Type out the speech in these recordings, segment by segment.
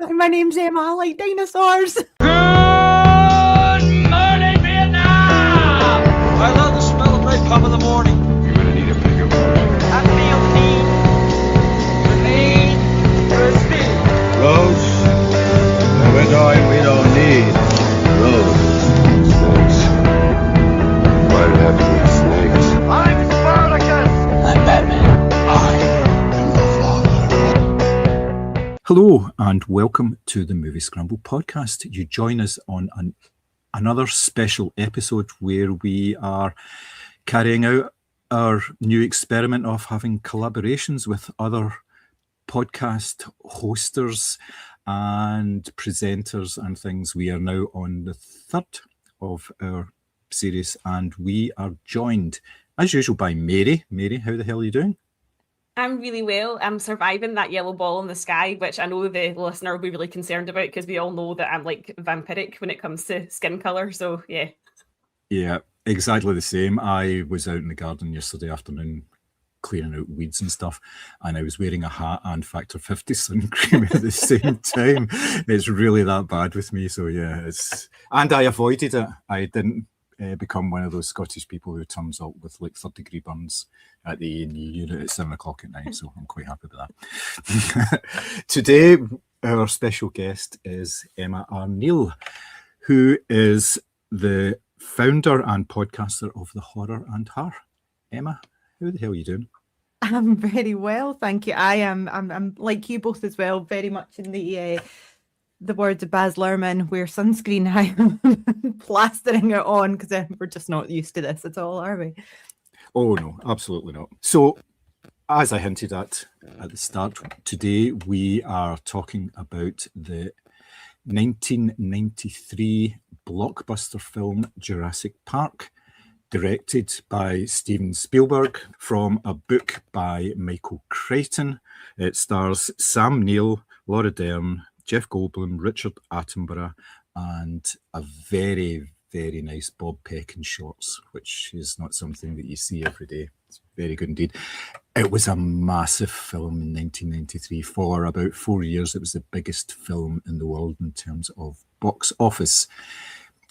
My name's Emma. I like dinosaurs. Good morning, Vietnam! I love the smell of napalm in the morning. You're gonna need a bigger boat. I feel heat, remain, prestige. Roads? When we're going, we don't need roads. Snakes. Why did it have to be snakes? I'm Spartacus! I'm Batman. Hello and welcome to the Moviescramble podcast. You join us on another special episode where we are carrying out our new experiment of having collaborations with other podcast hosters and presenters and things. We are now on the third of our series and we are joined as usual by Mary. Mary, how the hell are you doing? I'm really well. I'm surviving that yellow ball in the sky, which I know the listener will be really concerned about because we all know that I'm like vampiric when it comes to skin colour. So, yeah. Yeah, exactly the same. I was out in the garden yesterday afternoon clearing out weeds and stuff, and I was wearing a hat and Factor 50 sun cream at the same time. It's really that bad with me. So, yeah, and I avoided it. I didn't become one of those Scottish people who turns up with like 3rd-degree burns at the A&E unit at 7 o'clock at night, so I'm quite happy with that. Today, our special guest is Emma Arneil, who is the founder and podcaster of The Horror and Her. Emma, how the hell are you doing? I'm very well, thank you. I'm like you both as well, very much in the words of Baz Luhrmann, wear sunscreen. I am plastering it on because we're just not used to this at all, are we? Oh, no, absolutely not. So, as I hinted at the start, today we are talking about the 1993 blockbuster film Jurassic Park, directed by Steven Spielberg from a book by Michael Crichton. It stars Sam Neill, Laura Dern, Jeff Goldblum, Richard Attenborough, and a very, very nice Bob Peck in shorts, which is not something that you see every day. It's very good indeed. It was a massive film in 1993. For about 4 years, it was the biggest film in the world in terms of box office.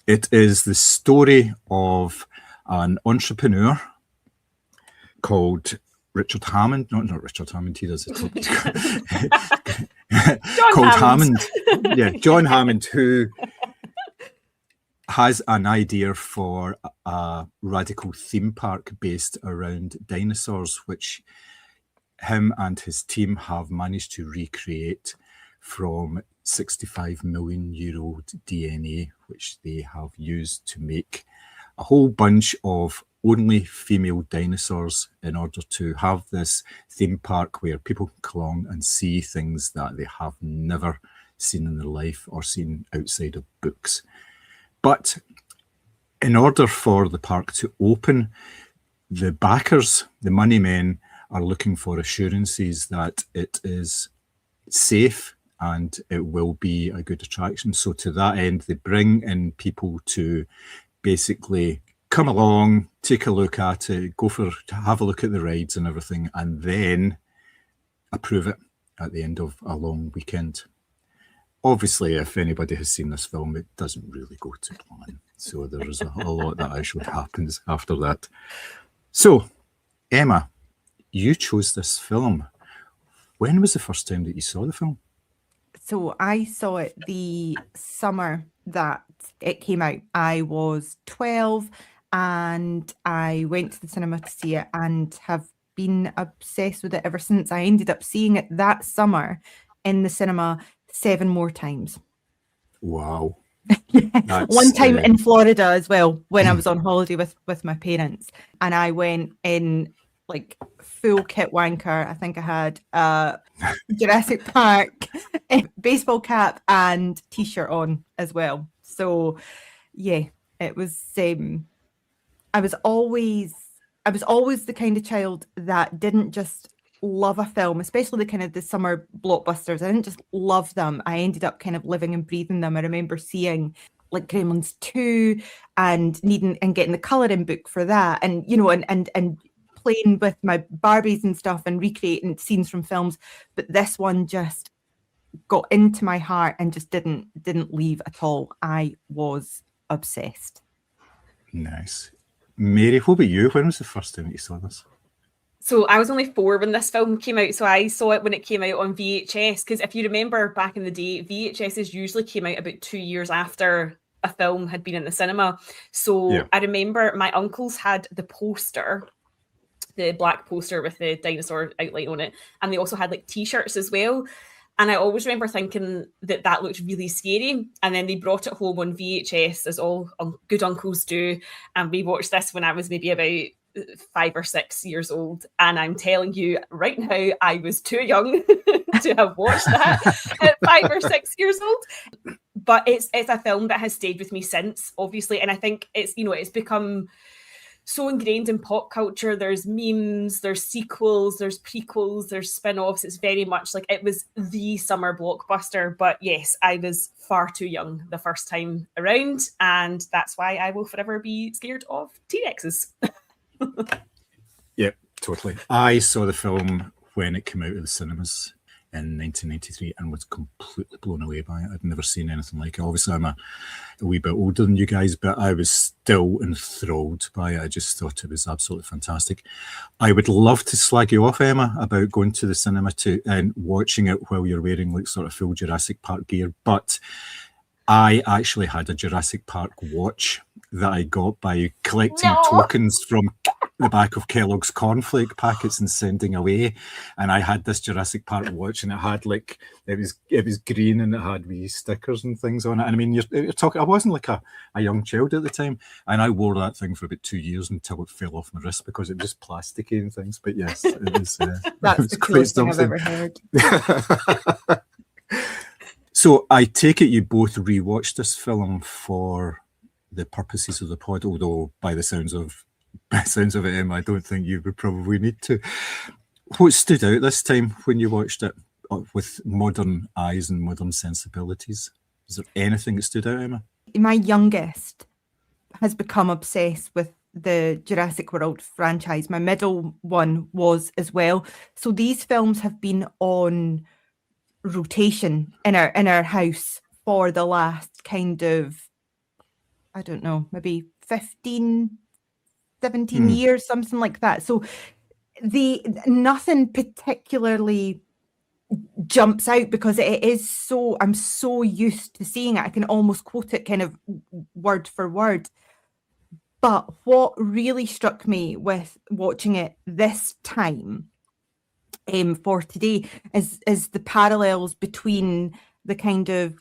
It is the story of an entrepreneur called Richard Hammond, not Richard Hammond, he does it. Called Hammond. Yeah, John Hammond, who has an idea for a radical theme park based around dinosaurs, which him and his team have managed to recreate from 65 million year old DNA, which they have used to make a whole bunch of only female dinosaurs in order to have this theme park where people can come along and see things that they have never seen in their life or seen outside of books. But in order for the park to open, the backers, the money men, are looking for assurances that it is safe and it will be a good attraction. So to that end, they bring in people to basically come along, take a look at it, have a look at the rides and everything, and then approve it at the end of a long weekend. Obviously, if anybody has seen this film, it doesn't really go to plan. So there is a lot that actually happens after that. So, Emma, you chose this film. When was the first time that you saw the film? So I saw it the summer that it came out. I was 12 and I went to the cinema to see it and have been obsessed with it ever since. I ended up seeing it that summer in the cinema 7 more times. Wow. One time in Florida as well, when I was on holiday with my parents, and I went in like full kit wanker. I think I had a Jurassic Park baseball cap and t-shirt on as well. So yeah, it was I was always the kind of child that didn't just love a film, especially the kind of the summer blockbusters. I didn't just love them. I ended up kind of living and breathing them. I remember seeing like Gremlins 2 and needing and getting the colouring book for that, and you know, and playing with my Barbies and stuff and recreating scenes from films. But this one just got into my heart and just didn't leave at all. I was obsessed. Nice. Mary, what about you? When was the first time that you saw this? So I was only 4 when this film came out, so I saw it when it came out on VHS, because if you remember back in the day, VHSs usually came out about 2 years after a film had been in the cinema. So Yeah. I remember my uncles had the poster, the black poster with the dinosaur outline on it, and they also had like t-shirts as well. And I always remember thinking that that looked really scary. And then they brought it home on VHS, as all good uncles do. And we watched this when I was maybe about 5 or 6 years old. And I'm telling you right now, I was too young to have watched that at 5 or 6 years old. But it's a film that has stayed with me since, obviously. And I think it's, you know, it's become so ingrained in pop culture. There's memes, there's sequels, there's prequels, there's spin-offs. It's very much like it was the summer blockbuster. But yes, I was far too young the first time around, and that's why I will forever be scared of T-Rexes. Yep, totally. I saw the film when it came out of the cinemas in 1993 and was completely blown away by it. I'd never seen anything like it. Obviously, I'm a wee bit older than you guys, but I was still enthralled by it. I just thought it was absolutely fantastic. I would love to slag you off, Emma, about going to the cinema and watching it while you're wearing like sort of full Jurassic Park gear, but I actually had a Jurassic Park watch that I got by collecting tokens from the back of Kellogg's cornflake packets and sending away. And I had this Jurassic Park watch, and it had like it was green and it had wee stickers and things on it. And I mean, you're talking. I wasn't like a young child at the time, and I wore that thing for about 2 years until it fell off my wrist because it was plasticky and things. But yes, it was. That's it was the coolest thing I've ever heard. So I take it you both rewatched this film for the purposes of the pod, although by the sounds of it, Emma, I don't think you would probably need to. What stood out this time when you watched it with modern eyes and modern sensibilities? Is there anything that stood out, Emma? My youngest has become obsessed with the Jurassic World franchise. My middle one was as well. So these films have been on rotation in our house for the last kind of, I don't know, maybe 15, 17 years, something like that. So nothing particularly jumps out because it is so, I'm so used to seeing it. I can almost quote it kind of word for word. But what really struck me with watching it this time for today is the parallels between the kind of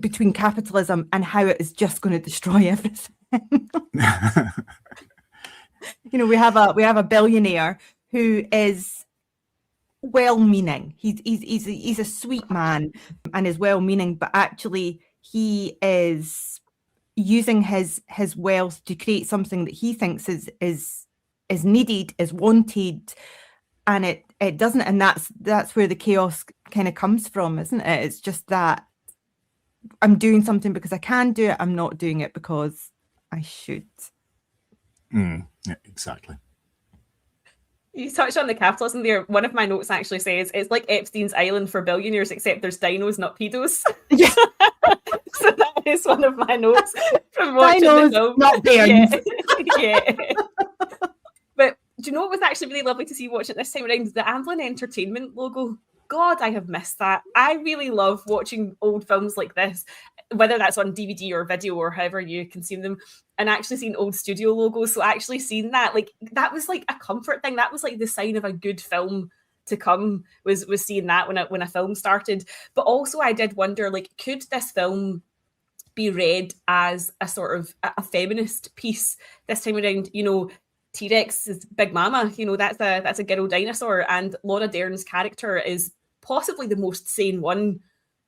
between capitalism and how it is just going to destroy everything. You know, we have a billionaire who is well-meaning. He's a sweet man and is well-meaning, but actually he is using his wealth to create something that he thinks is needed, is wanted, and it doesn't. And that's where the chaos kind of comes from, isn't it? It's just that I'm doing something because I can do it. I'm not doing it because I should. Yeah, exactly. You touched on the capitalism there. One of my notes actually says it's like Epstein's Island for billionaires, except there's dinos, not pedos. Yeah. So that is one of my notes from watching the film. Not bairns. Yeah. But do you know what was actually really lovely to see watching it this time around? The Amblin Entertainment logo. God, I have missed that. I really love watching old films like this, whether that's on DVD or video or however you consume them, and actually seeing old studio logos. So actually seeing that, like, that was like a comfort thing. That was like the sign of a good film to come, was seeing that when a film started. But also I did wonder, like, could this film be read as a sort of a feminist piece this time around? You know, T-Rex is Big Mama, you know, that's a girl dinosaur, and Laura Dern's character is possibly the most sane one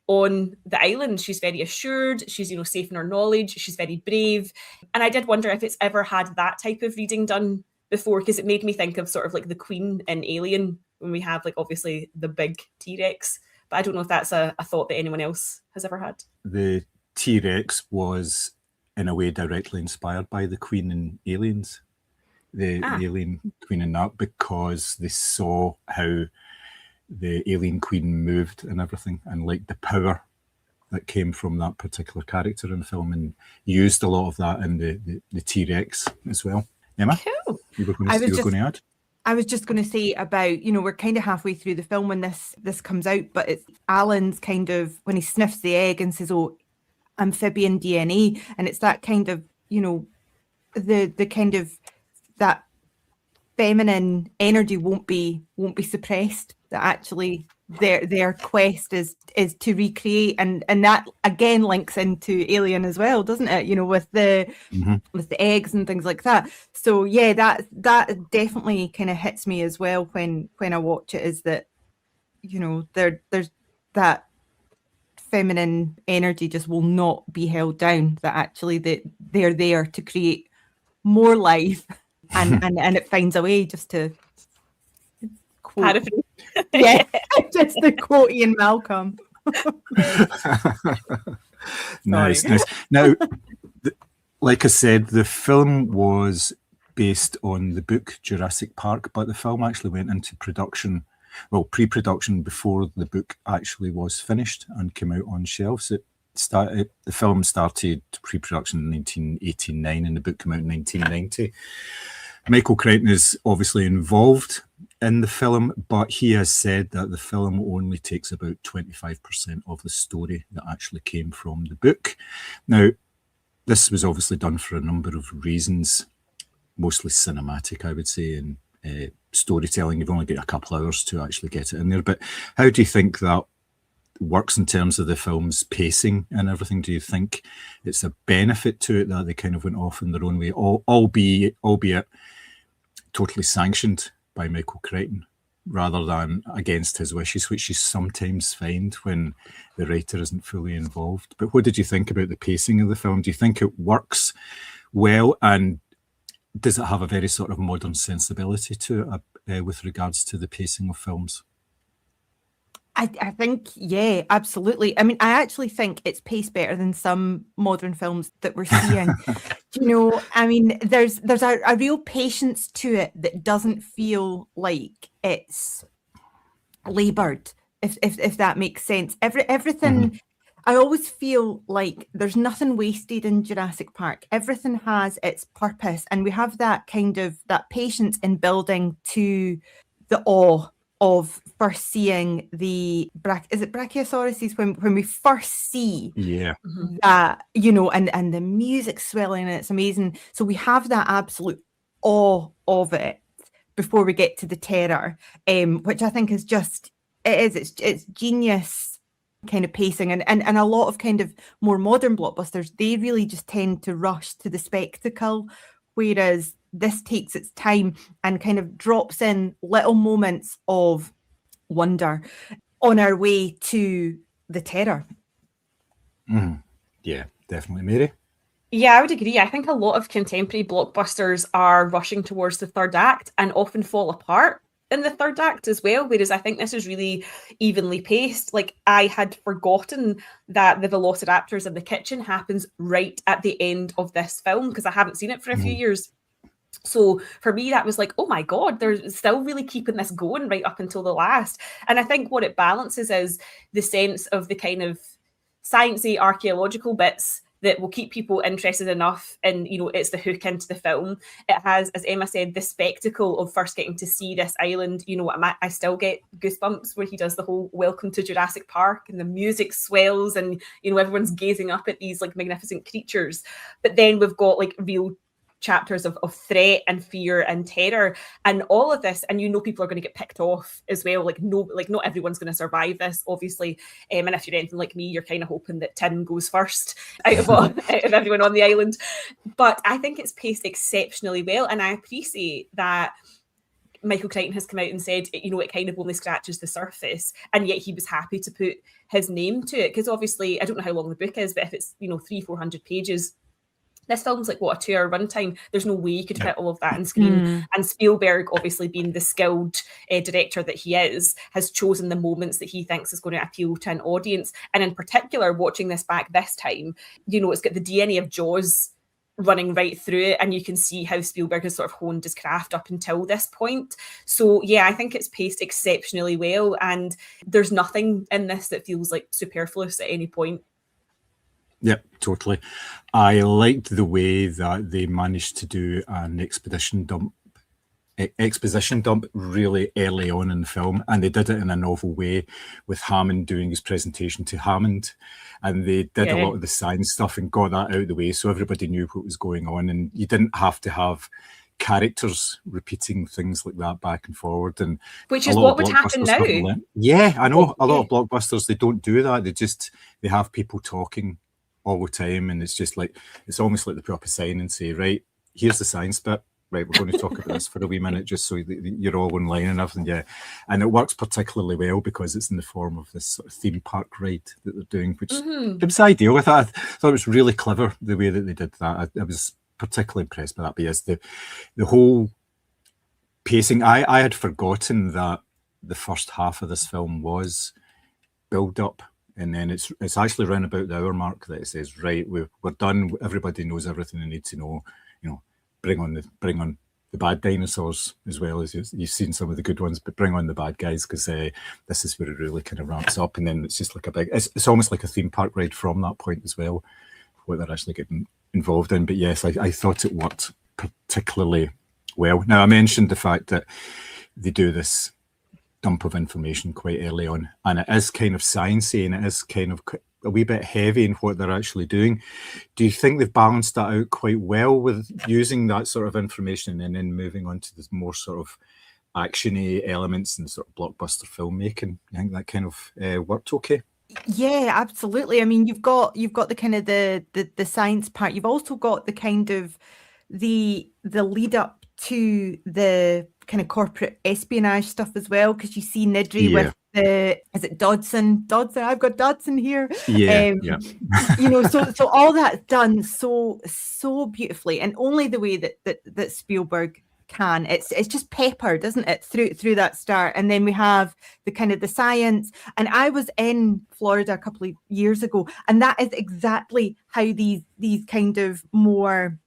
on the island. She's very assured, she's, you know, safe in her knowledge, she's very brave. And I did wonder if it's ever had that type of reading done before, because it made me think of sort of like the Queen in Alien, when we have like obviously the big T-Rex. But I don't know if that's a thought that anyone else has ever had. The T-Rex was in a way directly inspired by the Queen in Aliens. The alien queen in that, because they saw how the alien queen moved and everything, and like the power that came from that particular character in the film, and used a lot of that in the T-Rex as well. Emma, Cool. you were going to add? I was just going to say about, we're kind of halfway through the film when this comes out, but it's Alan's kind of, when he sniffs the egg and says, oh, amphibian DNA, and it's that kind of, the kind of that feminine energy won't be suppressed, that actually their quest is to recreate, and that again links into Alien as well, doesn't it? With the with the eggs and things like that. So yeah, that definitely kind of hits me as well when I watch it, is that there's that feminine energy just will not be held down, that actually they're there to create more life, and it finds a way just to quote. Yeah, just to quote Ian Malcolm. Nice. Now, like I said, the film was based on the book Jurassic Park, but the film actually went into production, pre-production, before the book actually was finished and came out on shelves. The film started pre-production in 1989 and the book came out in 1990. Michael Crichton is obviously involved in the film, but he has said that the film only takes about 25% of the story that actually came from the book. Now, this was obviously done for a number of reasons, mostly cinematic, I would say, and storytelling. You've only got a couple hours to actually get it in there. But how do you think that works in terms of the film's pacing and everything? Do you think it's a benefit to it that they kind of went off in their own way, albeit totally sanctioned by Michael Crichton rather than against his wishes, which you sometimes find when the writer isn't fully involved? But what did you think about the pacing of the film? Do you think it works well, and does it have a very sort of modern sensibility to it with regards to the pacing of films? I think, yeah, absolutely. I mean, I actually think it's paced better than some modern films that we're seeing. I mean, there's a real patience to it that doesn't feel like it's laboured, if that makes sense. Everything, I always feel like there's nothing wasted in Jurassic Park. Everything has its purpose, and we have that kind of that patience in building to the awe of first seeing the Brachiosauruses, when we first see that, and the music swelling, and it's amazing. So we have that absolute awe of it before we get to the terror, which I think is just, it's genius kind of pacing, and a lot of kind of more modern blockbusters, they really just tend to rush to the spectacle, whereas this takes its time and kind of drops in little moments of wonder on our way to the terror. Yeah, definitely. Mary? Yeah, I would agree. I think a lot of contemporary blockbusters are rushing towards the third act and often fall apart in the third act as well, whereas I think this is really evenly paced. Like, I had forgotten that the Velociraptors in the kitchen happens right at the end of this film, because I haven't seen it for a few years. So for me, that was like, oh my God, they're still really keeping this going right up until the last. And I think what it balances is the sense of the kind of sciencey archaeological bits that will keep people interested enough, and it's the hook into the film. It has, as Emma said, the spectacle of first getting to see this island. I still get goosebumps where he does the whole welcome to Jurassic Park, and the music swells, and everyone's gazing up at these like magnificent creatures. But then we've got like real chapters of threat and fear and terror and all of this, and people are going to get picked off as well. Not everyone's going to survive this, obviously, and if you're anything like me, you're kind of hoping that Tim goes first out of everyone on the island. But I think it's paced exceptionally well, and I appreciate that Michael Crichton has come out and said, it kind of only scratches the surface, and yet he was happy to put his name to it, because obviously, I don't know how long the book is, but if it's 300-400 pages, this film's like, what, a 2-hour runtime? There's no way you could fit all of that on screen. And Spielberg, obviously being the skilled director that he is, has chosen the moments that he thinks is going to appeal to an audience. And in particular, watching this back this time, it's got the DNA of Jaws running right through it, and you can see how Spielberg has sort of honed his craft up until this point. So yeah, I think it's paced exceptionally well, and there's nothing in this that feels like superfluous at any point. Yep, totally. I liked the way that they managed to do an exposition dump really early on in the film, and they did it in a novel way with Hammond doing his presentation to Hammond, and they did a lot of the science stuff and got that out of the way so everybody knew what was going on, and you didn't have to have characters repeating things like that back and forward, and which is what would happen now. Yeah, I know a lot of blockbusters, they don't do that. They have people talking all the time, and it's almost like the proper sign and say, right, here's the science bit. Right, we're going to talk about this for a wee minute just so you're all in line and everything, yeah. And it works particularly well because it's in the form of this sort of theme park ride that they're doing, which it was ideal with that. I thought it was really clever the way that they did that. I was particularly impressed by that. But yes, the whole pacing, I had forgotten that the first half of this film was build up. And then it's actually around about the hour mark that it says, right, we're done. Everybody knows everything they need to know. You know, bring on the bad dinosaurs as well as you've seen some of the good ones, but bring on the bad guys because this is where it really kind of ramps up. And then it's just like it's almost like a theme park ride from that point as well, what they're actually getting involved in. But yes, I thought it worked particularly well. Now, I mentioned the fact that they do this dump of information quite early on, and it is kind of sciencey and it is kind of a wee bit heavy in what they're actually doing. Do you think they've balanced that out quite well with using that sort of information and then moving on to the more sort of actiony elements and sort of blockbuster filmmaking? I think that kind of worked okay. Yeah, absolutely. I mean, you've got the kind of the science part. You've also got the kind of the lead up to the kind of corporate espionage stuff as well, because you see Nidri with is it Dodson? I've got Dodson here. Yeah. You know, so all that's done so beautifully, and only the way that Spielberg can. It's just peppered, isn't it, through that start. And then we have the kind of the science. And I was in Florida a couple of years ago, and that is exactly how these kind of more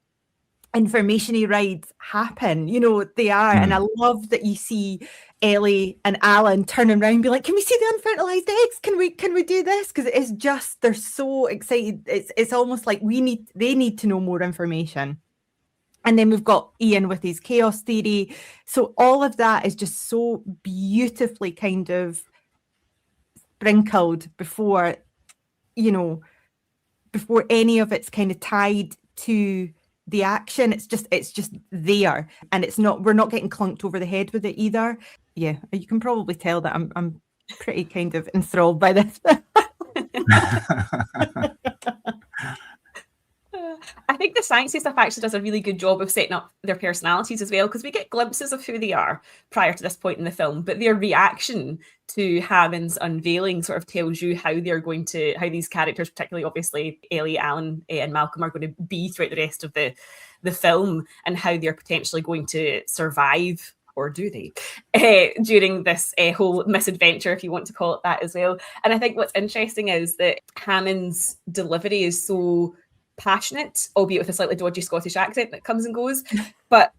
information-y rides happen. You know, they are. And I love that you see Ellie and Alan turning around and be like, can we see the unfertilized eggs? Can we do this? Because it's just, they're so excited. It's almost like they need to know more information. And then we've got Ian with his chaos theory. So all of that is just so beautifully kind of sprinkled before any of it's kind of tied to the action. It's just there, and we're not getting clunked over the head with it either. Yeah, you can probably tell that I'm pretty kind of enthralled by this. I think the sciencey stuff actually does a really good job of setting up their personalities as well, because we get glimpses of who they are prior to this point in the film, but their reaction to Hammond's unveiling sort of tells you how these characters, particularly obviously Ellie, Alan, and Malcolm, are going to be throughout the rest of the film, and how they're potentially going to survive, or do they, during this whole misadventure, if you want to call it that as well. And I think what's interesting is that Hammond's delivery is so passionate, albeit with a slightly dodgy Scottish accent that comes and goes, but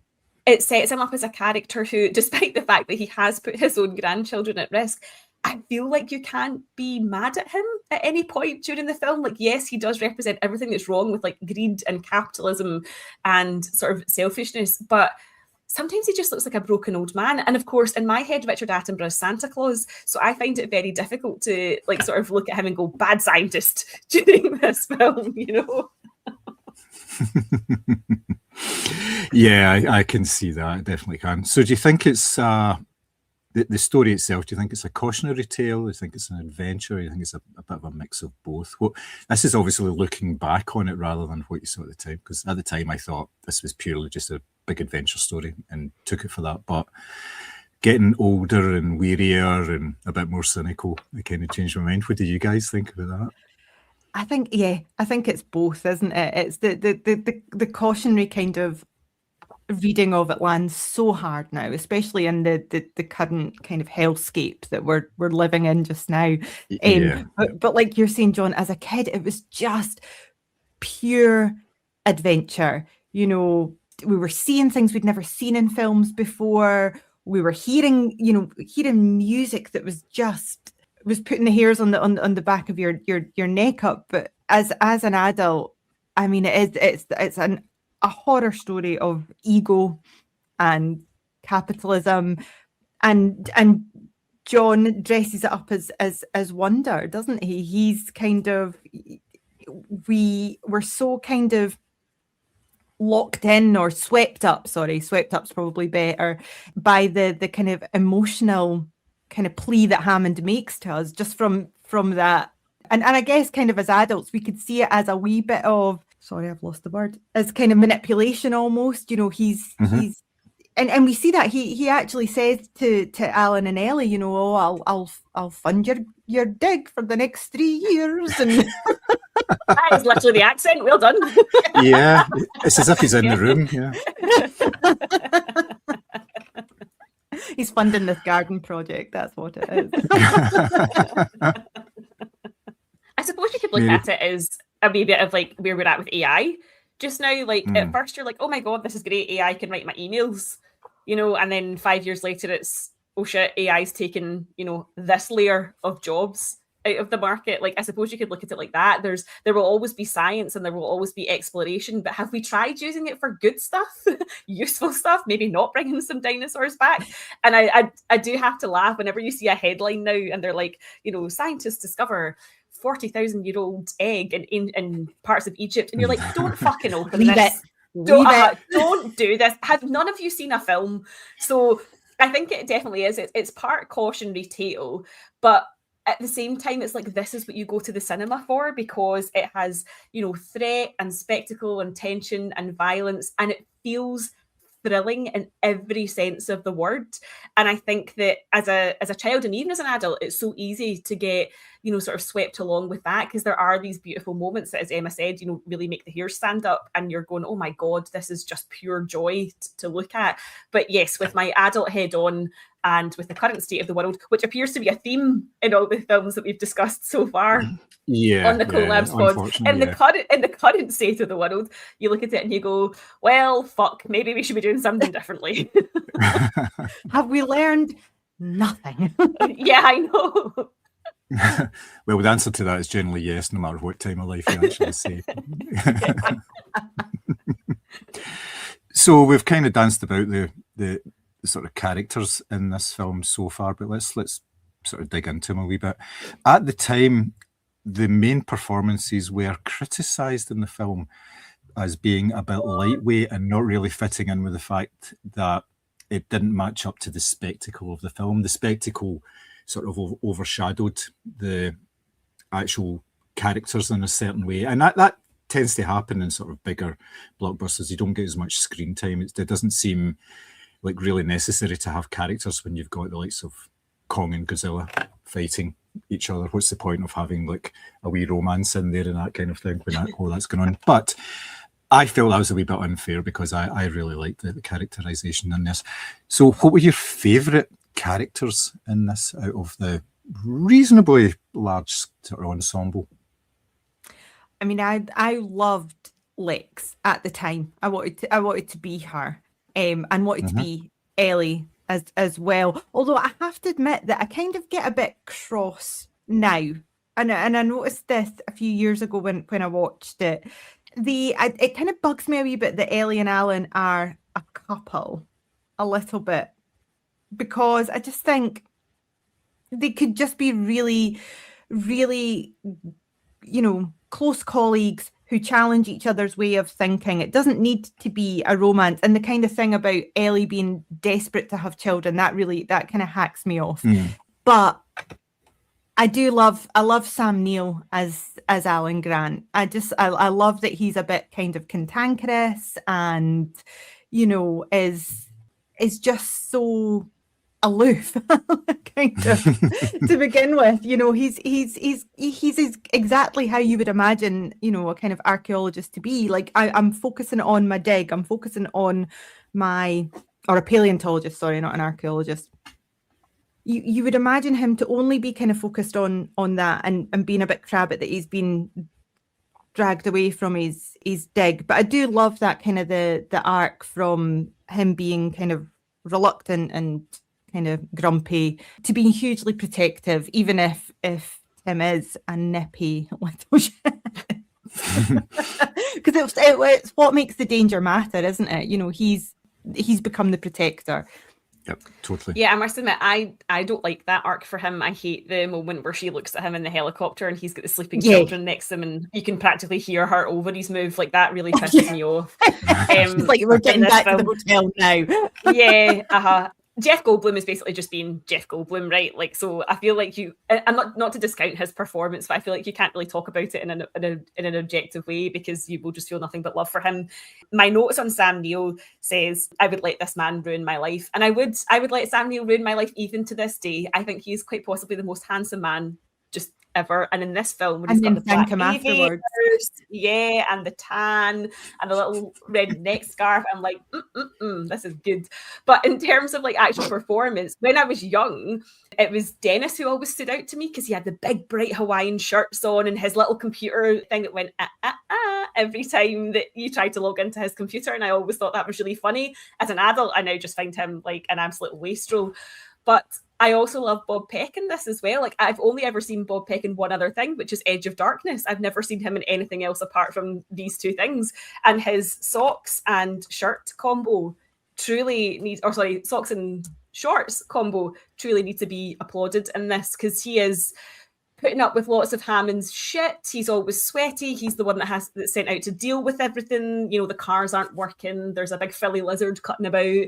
it sets him up as a character who, despite the fact that he has put his own grandchildren at risk, I feel like you can't be mad at him at any point during the film. Like, yes, he does represent everything that's wrong with like greed and capitalism and sort of selfishness, but sometimes he just looks like a broken old man. And of course, in my head, Richard Attenborough is Santa Claus. So I find it very difficult to like sort of look at him and go, bad scientist, during this film, you know? Yeah, I can see that. I definitely can. So do you think it's the story itself, do you think it's a cautionary tale? Do you think it's an adventure? Do you think it's a bit of a mix of both? Well, this is obviously looking back on it rather than what you saw at the time, because at the time I thought this was purely just a big adventure story and took it for that. But getting older and wearier and a bit more cynical, I kind of changed my mind. What do you guys think about that? I think it's both, isn't it? It's the cautionary kind of reading of it lands so hard now, especially in the current kind of hellscape that we're living in just now. But like you're saying, John, as a kid, it was just pure adventure. You know, we were seeing things we'd never seen in films before. We were hearing music that was putting the hairs on the back of your neck up. But as an adult, I mean, it's a horror story of ego and capitalism, and John dresses it up as wonder, doesn't he? He's kind of, we were so kind of locked in, or swept up's probably better, by the kind of emotional kind of plea that Hammond makes to us, just from that. And I guess kind of as adults, we could see it as a wee bit of, sorry, I've lost the word, as kind of manipulation almost. You know, he's and we see that he actually says to Alan and Ellie, you know, oh, I'll fund your dig for the next 3 years. And that is literally the accent. Well done. Yeah, it's as if he's in the room. Yeah. He's funding this garden project. That's what it is. I suppose you could look at it as a wee bit of like where we're at with AI just now. Like at first you're like, oh my God, this is great. AI can write my emails, you know, and then 5 years later it's, oh shit, AI's taken, you know, this layer of jobs out of the market. Like, I suppose you could look at it like that. There will always be science and there will always be exploration, but have we tried using it for good stuff, useful stuff, maybe not bringing some dinosaurs back? And I do have to laugh whenever you see a headline now and they're like, you know, scientists discover 40,000-year-old egg in parts of Egypt, and you're like, don't fucking open this. Don't do this. Have none of you seen a film? So I think it definitely is. It's part cautionary tale, but at the same time, it's like, this is what you go to the cinema for, because it has, you know, threat and spectacle and tension and violence, and it feels thrilling in every sense of the word. And I think that as a child and even as an adult, it's so easy to get, you know, sort of swept along with that, because there are these beautiful moments that, as Emma said, you know, really make the hair stand up and you're going, oh my God, this is just pure joy to look at. But yes, with my adult head on, and with the current state of the world, which appears to be a theme in all the films that we've discussed so far on the Collabs pod, in the current state of the world, you look at it and you go, well, fuck, maybe we should be doing something differently. Have we learned nothing? Yeah, I know. Well, the answer to that is generally yes, no matter what time of life you actually say. So we've kind of danced about the sort of characters in this film so far, but let's sort of dig into them a wee bit. At the time, the main performances were criticised in the film as being a bit lightweight and not really fitting in with the fact that it didn't match up to the spectacle of the film. The spectacle sort of overshadowed the actual characters in a certain way, and that tends to happen in sort of bigger blockbusters. You don't get as much screen time. It doesn't seem like really necessary to have characters when you've got the likes of Kong and Godzilla fighting each other. What's the point of having like a wee romance in there and that kind of thing when all that's going on? But I felt that was a wee bit unfair, because I really liked the characterization in this. So what were your favourite characters in this out of the reasonably large sort of ensemble? I mean, I loved Lex at the time. I wanted to be her. And wanted to be Ellie as well. Although I have to admit that I kind of get a bit cross now. And I noticed this a few years ago when I watched it. It kind of bugs me a wee bit that Ellie and Alan are a couple, a little bit, because I just think they could just be really, really, you know, close colleagues who challenge each other's way of thinking. It doesn't need to be a romance. And the kind of thing about Ellie being desperate to have children, that kind of hacks me off. But I love Sam Neill as Alan Grant. I love that he's a bit kind of cantankerous and, you know, is just so aloof, kind of, to begin with. You know, he's exactly how you would imagine, you know, a kind of archaeologist to be. Like, I'm focusing on my dig. I'm focusing on or a paleontologist, sorry, not an archaeologist. You would imagine him to only be kind of focused on that and being a bit crabbit that he's been dragged away from his dig. But I do love that kind of the arc from him being kind of reluctant and kind of grumpy to being hugely protective, even if Tim is a nippy little shit. Because it's what makes the danger matter, isn't it? You know, he's become the protector. Yep, totally. Yeah, I must admit, I don't like that arc for him. I hate the moment where she looks at him in the helicopter and he's got the sleeping children next to him and you can practically hear her ovaries move. Like, that really pisses me off. It's like, we're getting back to the hotel now. Yeah, Jeff Goldblum is basically just being Jeff Goldblum, right? Like, so I feel like I'm not to discount his performance, but I feel like you can't really talk about it in an objective way because you will just feel nothing but love for him. My notes on Sam Neill says, I would let this man ruin my life. And I would let Sam Neill ruin my life even to this day. I think he's quite possibly the most handsome man just ever. And in this film, when he's got the black afterwards, yeah, and the tan and a little red neck scarf, I'm like, this is good. But in terms of like actual performance, when I was young, it was Dennis who always stood out to me because he had the big bright Hawaiian shirts on and his little computer thing that went every time that you tried to log into his computer, and I always thought that was really funny. As an adult, I now just find him like an absolute wastrel. But I also love Bob Peck in this as well. Like, I've only ever seen Bob Peck in one other thing, which is Edge of Darkness. I've never seen him in anything else apart from these two things. And his socks and shirt combo truly needs, or sorry, socks and shorts combo truly need to be applauded in this, because he is putting up with lots of Hammond's shit. He's always sweaty. He's the one that's sent out to deal with everything. You know, the cars aren't working. There's a big frilly lizard cutting about.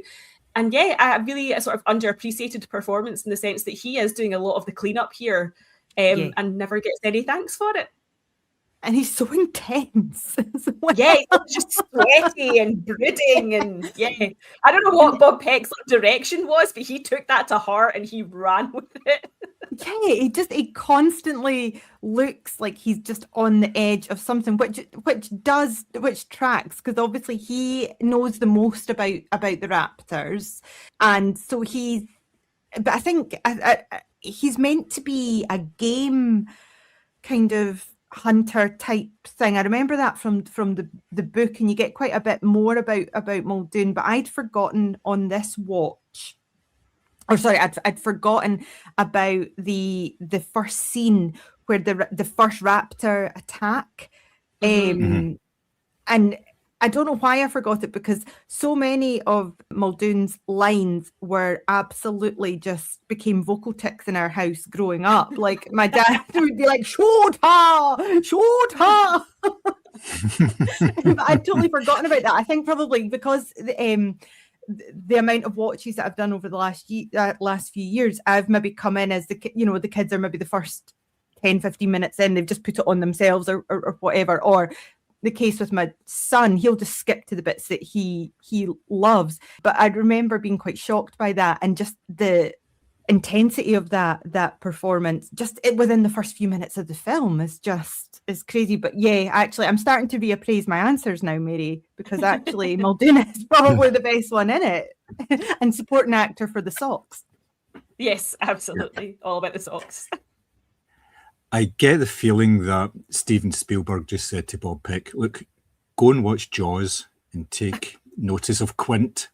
And yeah, a really sort of underappreciated performance in the sense that he is doing a lot of the cleanup here and never gets any thanks for it. And he's so intense as well. Yeah, he's just sweaty and brooding, and yeah. I don't know what Bob Peck's direction was, but he took that to heart and he ran with it. Yeah, he constantly looks like he's just on the edge of something, which tracks, because obviously he knows the most about the raptors, and so but I think he's meant to be a game kind of hunter type thing. I remember that from the book, and you get quite a bit more about Muldoon, but I'd forgotten on this watch. Or sorry, I'd forgotten about the first scene where the first raptor attack, and I don't know why I forgot it, because so many of Muldoon's lines were absolutely just became vocal tics in our house growing up. Like, my dad would be like, "Shota, Shota." But I'd totally forgotten about that. I think probably because the amount of watches that I've done over the last few years, I've maybe come in as the kids are maybe the first 10-15 minutes in, they've just put it on themselves or whatever. Or the case with my son, he'll just skip to the bits that he loves. But I remember being quite shocked by that, and just the intensity of that performance just within the first few minutes of the film is crazy. But yeah, actually I'm starting to reappraise my answers now, Mary, because actually Muldoon is probably the best one in it, and supporting actor for the socks. Yes, absolutely. All about the socks. I get the feeling that Steven Spielberg just said to Bob Peck, look, go and watch Jaws and take notice of Quint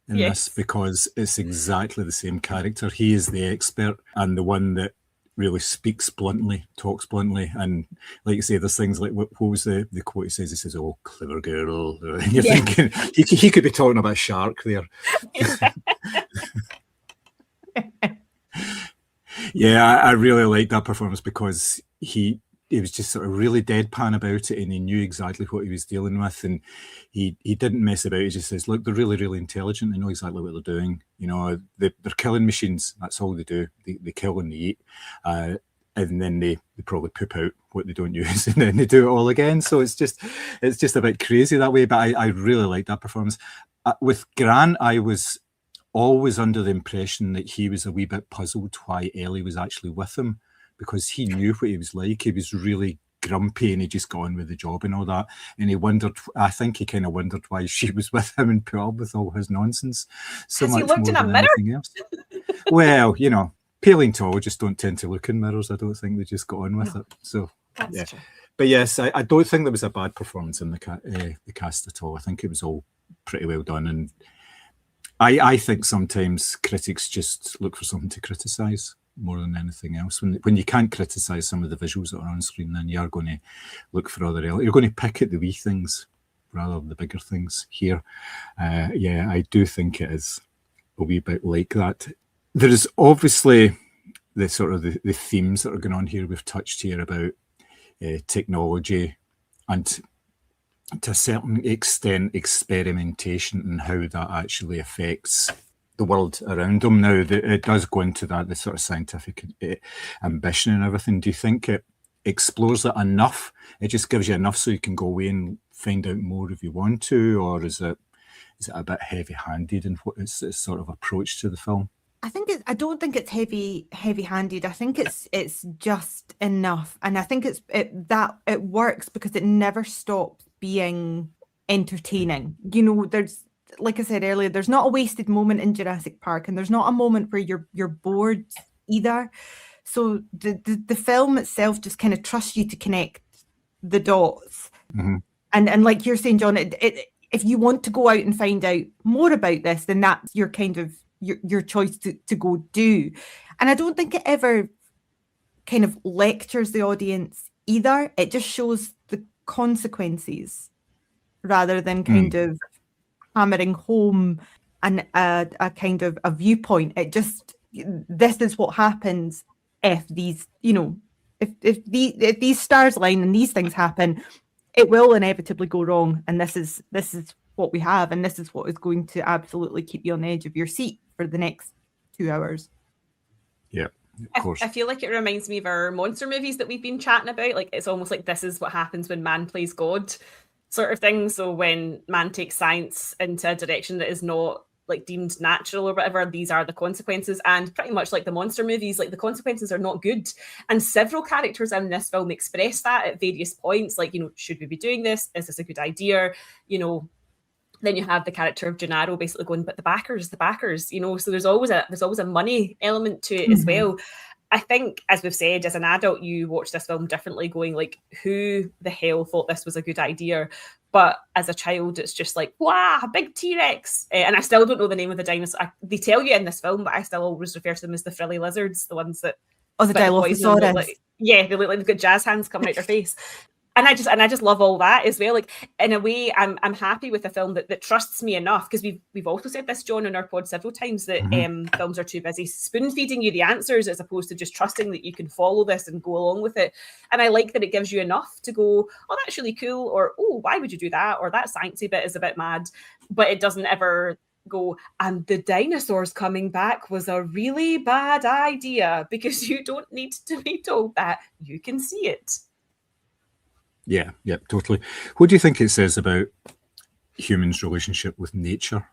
in this, because it's exactly the same character. He is the expert and the one that really speaks bluntly, talks bluntly. And like you say, there's things like, what was the quote he says? He says, "Oh, clever girl." And you're thinking, he could be talking about a shark there. Yeah, I really liked that performance, because he was just sort of really deadpan about it, and he knew exactly what he was dealing with, and he didn't mess about. He just says, look, they're really, really intelligent. They know exactly what they're doing. You know, they're killing machines. That's all they do. They kill and they eat. And then they probably poop out what they don't use, and then they do it all again. So it's just a bit crazy that way. But I really liked that performance. With Grant, I was always under the impression that he was a wee bit puzzled why Ellie was actually with him, because he knew what he was like. He was really grumpy and he just got on with the job and all that. And I think he kind of wondered why she was with him and put up with all his nonsense so much more than anything else. Well, you know, paleontologists don't tend to look in mirrors. I don't think they just got on with it. So That's Yeah. true. But yes, I don't think there was a bad performance in the cast at all. I think it was all pretty well done, and I think sometimes critics just look for something to criticise more than anything else. When you can't criticise some of the visuals that are on screen, then you're going to look for you're going to pick at the wee things rather than the bigger things here. Yeah, I do think it is a wee bit like that. There is obviously the sort of the themes that are going on here. We've touched here about technology and to a certain extent experimentation and how that actually affects the world around them. Now, it does go into that, the sort of scientific ambition and everything. Do you think it explores it enough? It just gives you enough so you can go away and find out more if you want to, or is it a bit heavy-handed in what its sort of approach to the film? I don't think it's heavy-handed. I think it's just enough, and I think it works because it never stops being entertaining. You know, there's, like I said earlier, there's not a wasted moment in Jurassic Park, and there's not a moment where you're bored either. So the film itself just kind of trusts you to connect the dots. Mm-hmm. And like you're saying, John, if you want to go out and find out more about this, then that's your kind of your choice to go do. And I don't think it ever kind of lectures the audience either. It just shows the consequences rather than kind of hammering home a kind of a viewpoint. It just, this is what happens if these, you know, if these stars line and these things happen, it will inevitably go wrong. And this is what we have, and this is what is going to absolutely keep you on the edge of your seat for the next 2 hours. Yeah, of course. I feel like it reminds me of our monster movies that we've been chatting about. Like, it's almost like this is what happens when man plays God, sort of thing. So when man takes science into a direction that is not like deemed natural or whatever, these are the consequences. And pretty much like the monster movies, like the consequences are not good. And several characters in this film express that at various points. Like, you know, should we be doing this? Is this a good idea? You know, then you have the character of Gennaro basically going, but the backers, you know, so there's always a money element to it as well. I think, as we've said, as an adult, you watch this film differently, going like, who the hell thought this was a good idea? But as a child, it's just like, wow, a big T-Rex. And I still don't know the name of the dinosaur. They tell you in this film, but I still always refer to them as the frilly lizards, the ones that... Oh, the Dilophosaurus. Like, yeah, they look like they've got jazz hands coming out their face. And I just love all that as well. Like, in a way, I'm happy with a film that trusts me enough, because we've also said this, John, in our pod several times, that films are too busy spoon feeding you the answers as opposed to just trusting that you can follow this and go along with it. And I like that it gives you enough to go, oh, that's really cool, or oh, why would you do that, or that sciencey bit is a bit mad, but it doesn't ever go, and the dinosaurs coming back was a really bad idea, because you don't need to be told that. You can see it. Yeah, totally. What do you think it says about humans' relationship with nature?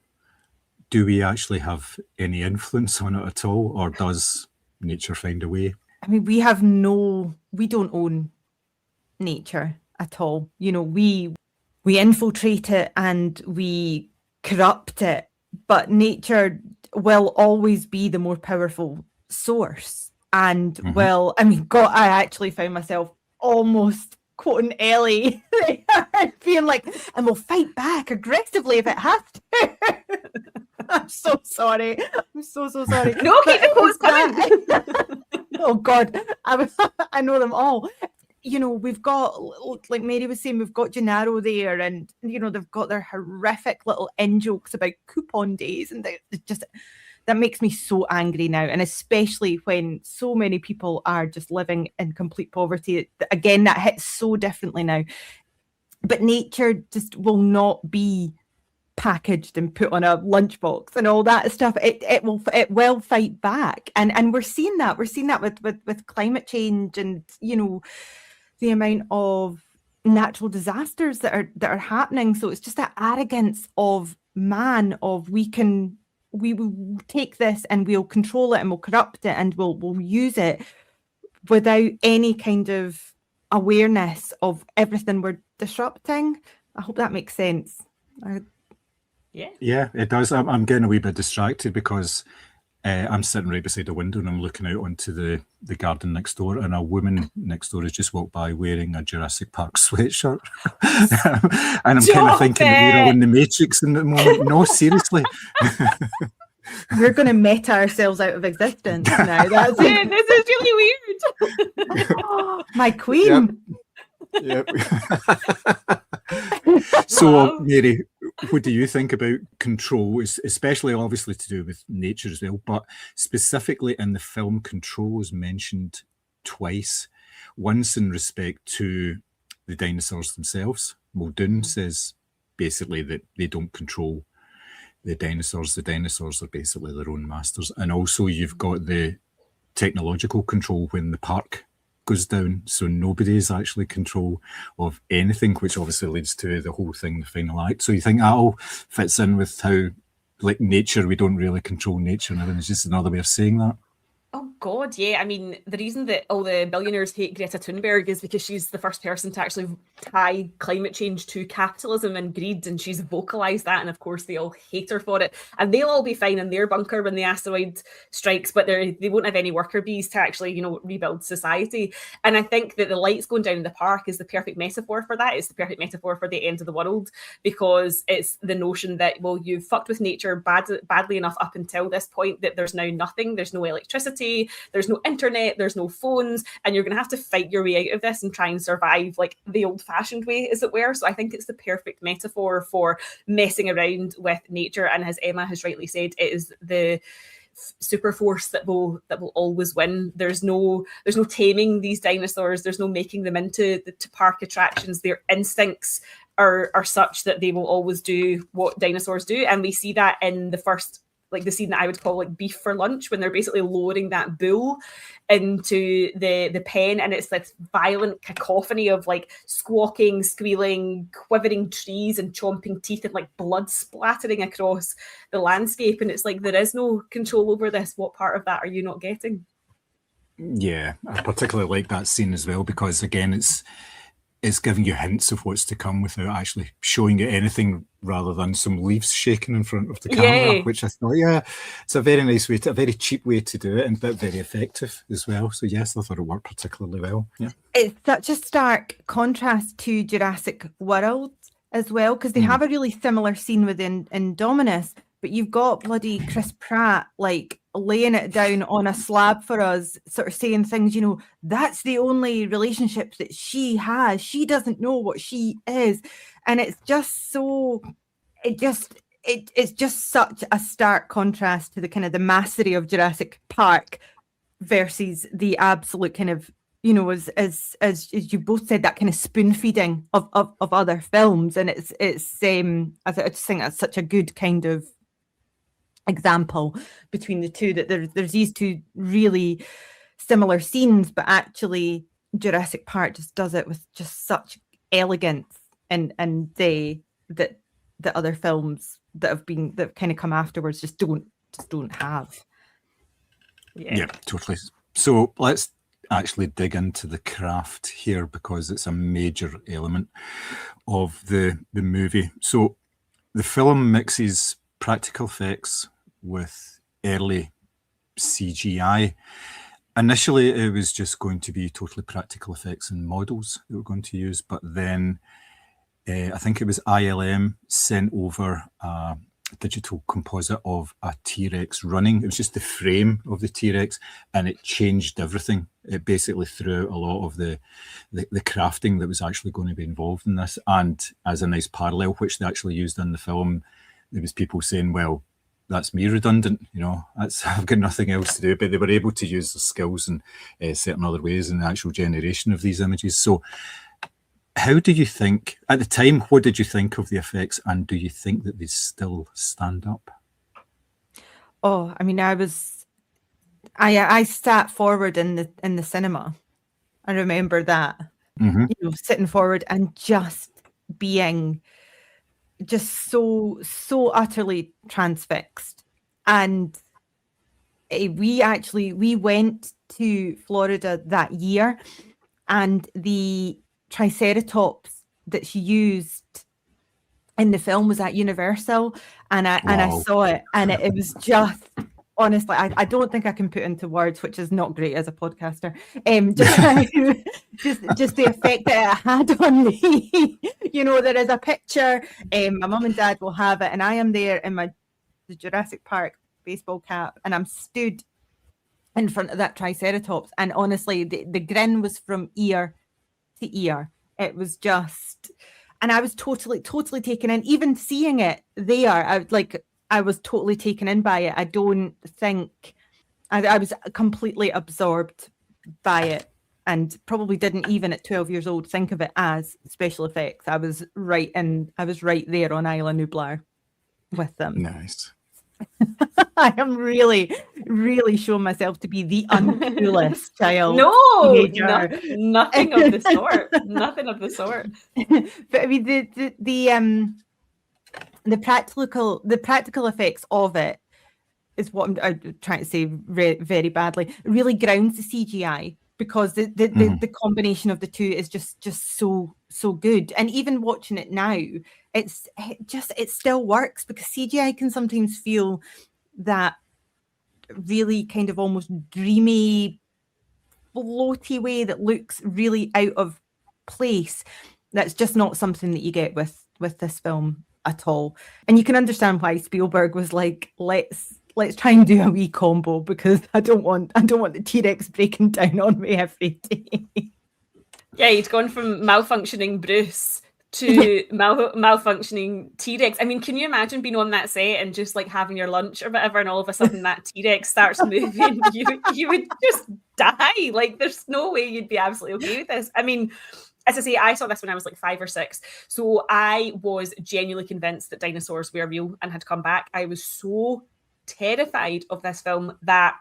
Do we actually have any influence on it at all, or does nature find a way? I mean, we don't own nature at all. You know, we infiltrate it and we corrupt it, but nature will always be the more powerful source. And well, I mean, God, I actually found myself almost quoting Ellie, being like, and we'll fight back aggressively if it has to. I'm so sorry. I'm so sorry. No, keep the quotes coming. Oh God, I know them all. You know, we've got, like Mary was saying, we've got Gennaro there, and you know, they've got their horrific little in-jokes about coupon days, and that makes me so angry now, and especially when so many people are just living in complete poverty. Again, that hits so differently now. But nature just will not be packaged and put on a lunchbox and all that stuff. It will fight back, and we're seeing that. We're seeing that with climate change, and you know, the amount of natural disasters that are happening. So it's just that arrogance of man, of we will take this and we'll control it and we'll corrupt it and we'll use it without any kind of awareness of everything we're disrupting. I hope that makes sense. Yeah, it does. I'm getting a wee bit distracted because I'm sitting right beside the window and I'm looking out onto the garden next door, and a woman next door has just walked by wearing a Jurassic Park sweatshirt. And I'm kind of thinking that we're all in the Matrix in the moment. No, seriously. We're going to meta ourselves out of existence now. That's Yeah, this is really weird. my queen. Yep. So, Mary, what do you think about control, especially obviously to do with nature as well, but specifically in the film, control is mentioned twice. Once in respect to the dinosaurs themselves. Muldoon says basically that they don't control the dinosaurs. The dinosaurs are basically their own masters. And also you've got the technological control when the park goes down, so nobody is actually control of anything, which obviously leads to the whole thing, the final act. So you think that all fits in with how, like, nature, we don't really control nature, and everything is just another way of saying that. Oh God, yeah. I mean, the reason that all the billionaires hate Greta Thunberg is because she's the first person to actually tie climate change to capitalism and greed, and she's vocalized that, and of course they all hate her for it. And they'll all be fine in their bunker when the asteroid strikes, but they won't have any worker bees to actually, you know, rebuild society. And I think that the lights going down in the park is the perfect metaphor for that. It's the perfect metaphor for the end of the world, because it's the notion that, well, you've fucked with nature badly enough up until this point that there's now nothing, there's no electricity, there's no internet, there's no phones, and you're going to have to fight your way out of this and try and survive like the old-fashioned way, as it were. So I think it's the perfect metaphor for messing around with nature. And as Emma has rightly said, it is the super force that will always win. There's no taming these dinosaurs. There's no making them into the park attractions. Their instincts are such that they will always do what dinosaurs do, and we see that in the first, like, the scene that I would call like beef for lunch, when they're basically lowering that bull into the pen, and it's this violent cacophony of like squawking, squealing, quivering trees and chomping teeth and like blood splattering across the landscape. And it's like, there is no control over this. What part of that are you not getting? Yeah, I particularly like that scene as well, because again, it's giving you hints of what's to come without actually showing you anything, rather than some leaves shaking in front of the camera, which I thought, yeah, it's a very nice way, a very cheap way to do it, and but very effective as well. So yes, I thought it worked particularly well. Yeah, it's such a stark contrast to Jurassic World as well, because they have a really similar scene within Indominus, but you've got bloody Chris Pratt like laying it down on a slab for us, sort of saying things, you know, that's the only relationship that she has. She doesn't know what she is. And it's just so, it's just such a stark contrast to the kind of the mastery of Jurassic Park versus the absolute kind of, you know, as you both said, that kind of spoon feeding of other films. And it's I just think that's such a good kind of example between the two, that there's these two really similar scenes, but actually Jurassic Park just does it with just such elegance, and the other films that kind of come afterwards just don't have. Yeah, totally. So let's actually dig into the craft here, because it's a major element of the movie. So the film mixes practical effects with early CGI. Initially, it was just going to be totally practical effects and models that we're going to use, but then I think it was ILM sent over a digital composite of a T-Rex running. It was just the frame of the T-Rex, and it changed everything. It basically threw out a lot of the crafting that was actually going to be involved in this. And as a nice parallel, which they actually used in the film, there was people saying, well, that's me redundant, you know, I've got nothing else to do. But they were able to use the skills in certain other ways in the actual generation of these images. So how do you think, at the time, what did you think of the effects, and do you think that they still stand up? Oh, I mean, I sat forward in the cinema. I remember that, you know, sitting forward and just being just so utterly transfixed. And we went to Florida that year, and the Triceratops that she used in the film was at Universal, and I saw it, and it was just honestly, I don't think I can put into words, which is not great as a podcaster. Just the effect that it had on me. There is a picture. My mum and dad will have it, and I am there in the Jurassic Park baseball cap, and I'm stood in front of that Triceratops, and honestly, the grin was from ear to ear. It was just, and I was totally taken in. Even seeing it there, I was totally taken in by it. I don't think I was completely absorbed by it, and probably didn't even at 12 years old think of it as special effects. I was right there on Isla Nublar with them. Nice. I am really, really showing myself to be the uncoolest child. No, teenager. nothing of the sort. Nothing of the sort. But I mean, the practical effects of it is what I'm trying to say very badly. Really grounds the CGI, because the combination of the two is just so good. And even watching it now, it still works, because CGI can sometimes feel that really kind of almost dreamy, floaty way that looks really out of place. That's just not something that you get with this film at all. And you can understand why Spielberg was like, let's try and do a wee combo, because I don't want the T-Rex breaking down on me every day. Yeah, he'd gone from malfunctioning Bruce to malfunctioning T-Rex. I mean, can you imagine being on that set and just like having your lunch or whatever, and all of a sudden that T-Rex starts moving? You would just die. Like, there's no way you'd be absolutely okay with this. I mean, as I say, I saw this when I was like 5 or 6. So I was genuinely convinced that dinosaurs were real and had come back. I was so terrified of this film that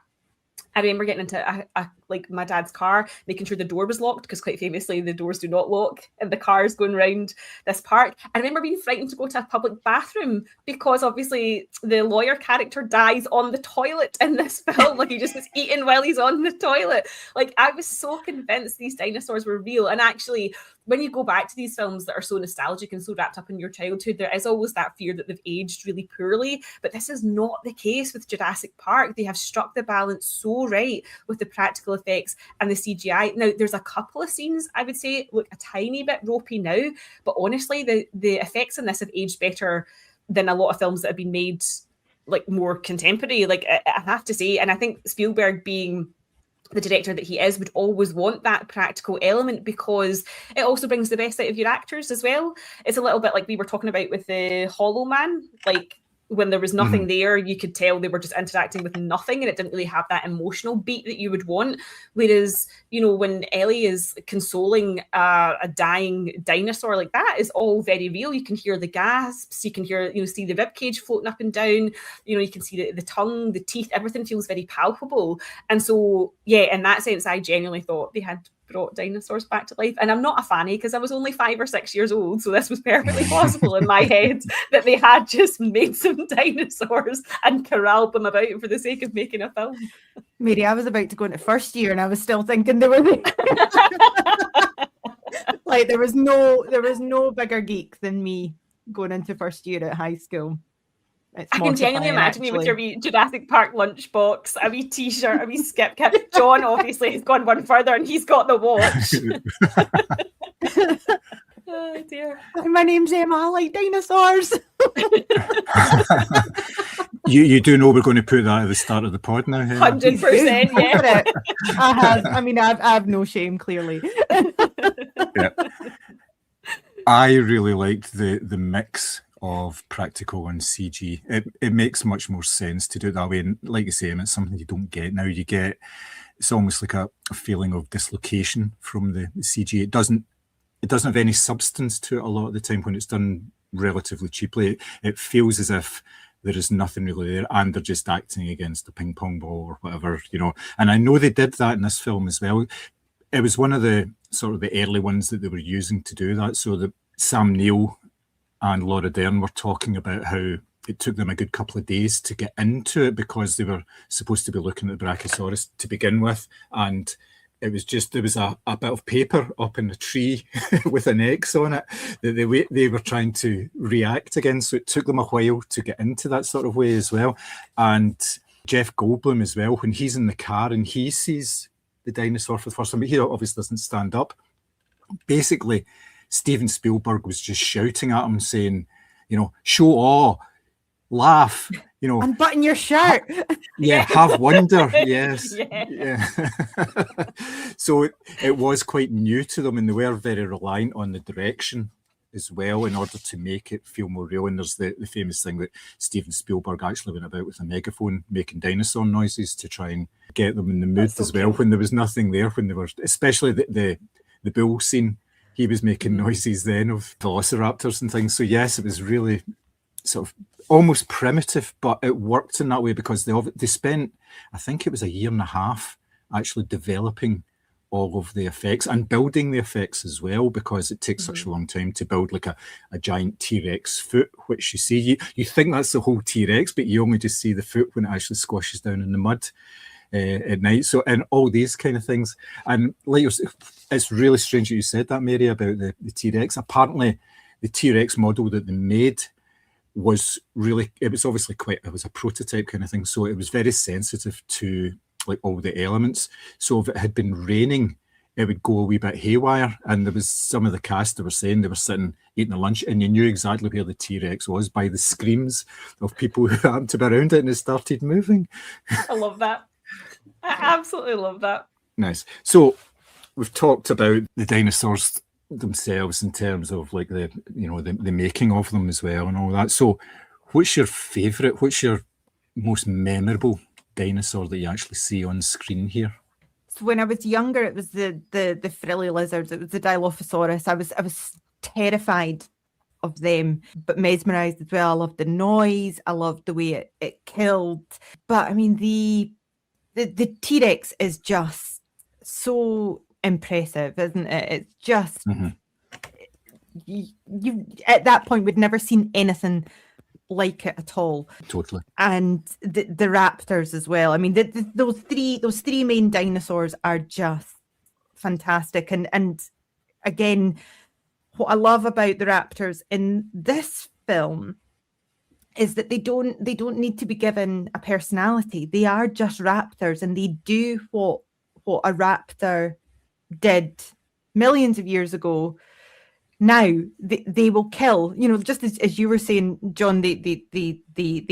I remember getting into like my dad's car, making sure the door was locked, because quite famously the doors do not lock in the cars going around this park. I remember being frightened to go to a public bathroom, because obviously the lawyer character dies on the toilet in this film. Like, he just was eating while he's on the toilet. Like, I was so convinced these dinosaurs were real. And actually, when you go back to these films that are so nostalgic and so wrapped up in your childhood, there is always that fear that they've aged really poorly. But this is not the case with Jurassic Park. They have struck the balance so right with the practical effects and the CGI. Now, there's a couple of scenes I would say look a tiny bit ropey now, but honestly, the effects in this have aged better than a lot of films that have been made like more contemporary. Like, I have to say, and I think Spielberg, being the director that he is, would always want that practical element, because it also brings the best out of your actors as well. It's a little bit like we were talking about with the Hollow Man. Like, when there was nothing there, you could tell they were just interacting with nothing, and it didn't really have that emotional beat that you would want. Whereas, when Ellie is consoling a dying dinosaur, like, that is all very real. You can hear the gasps, you can hear, see the ribcage floating up and down, you can see the tongue, the teeth, everything feels very palpable. And so, yeah, in that sense, I genuinely thought they had brought dinosaurs back to life. And I'm not a fanny, because I was only 5 or 6 years old, so this was perfectly possible in my head that they had just made some dinosaurs and corralled them about for the sake of making a film. Mary, I was about to go into first year and I was still thinking they were like, there was no bigger geek than me going into first year at high school. I can genuinely imagine you with your wee Jurassic Park lunchbox, a wee t-shirt, a wee skip cap. John obviously has gone one further and he's got the watch. Oh dear. My name's Emma, I like dinosaurs. You do know we're going to put that at the start of the pod now, 100%, yeah. I have no shame, clearly. Yeah. I really liked the mix of practical and CG. It makes much more sense to do it that way. And like you say, it's something you don't get now. It's almost like a feeling of dislocation from the CG. It doesn't have any substance to it a lot of the time when it's done relatively cheaply. It feels as if there is nothing really there, and they're just acting against a ping pong ball or whatever, And I know they did that in this film as well. It was one of the sort of the early ones that they were using to do that. So that Sam Neill and Laura Dern were talking about how it took them a good couple of days to get into it, because they were supposed to be looking at the Brachiosaurus to begin with, and there was a bit of paper up in the tree with an X on it that they were trying to react against. So it took them a while to get into that sort of way as well. And Jeff Goldblum as well, when he's in the car and he sees the dinosaur for the first time, but he obviously doesn't stand up. Basically, Steven Spielberg was just shouting at him, saying, you know, show awe, laugh, you know, unbutton your shirt. have wonder. Yes. Yeah. So it was quite new to them, and they were very reliant on the direction as well in order to make it feel more real. And there's the famous thing that Steven Spielberg actually went about with a megaphone making dinosaur noises to try and get them in the mood as well, when there was nothing there, when they were, especially the bull scene, he was making noises then of velociraptors and things. So yes, it was really sort of almost primitive, but it worked in that way because they spent, I think it was a year and a half actually developing all of the effects and building the effects as well, because it takes such a long time to build like a giant T-Rex foot, which you see, you think that's the whole T-Rex, but you only just see the foot when it actually squashes down in the mud at night. So, and all these kind of things. And like it's really strange that you said that, Mary, about the T-Rex. Apparently the T-Rex model that they made was really, it was obviously it was a prototype kind of thing, so it was very sensitive to like all the elements. So if it had been raining, it would go a wee bit haywire. And there was some of the cast that were saying they were sitting eating a lunch and you knew exactly where the T-Rex was by the screams of people who happened to be around it and it started moving. I love that. I absolutely love that. Nice. So we've talked about the dinosaurs themselves in terms of like the making of them as well and all that. So what's your favorite, what's your most memorable dinosaur that you actually see on screen here? So when I was younger, it was the frilly lizards. It was the Dilophosaurus. I was terrified of them, but mesmerized as well. I loved the noise. I loved the way it killed. But I mean, the T-Rex is just so impressive, isn't it? It's just you at that point would never seen anything like it at all. Totally. And the raptors as well. I mean, those three main dinosaurs are just fantastic. And again, what I love about the raptors in this film is that they don't need to be given a personality. They are just raptors, and they do what a raptor did millions of years ago. Now they will kill, just as you were saying, John, they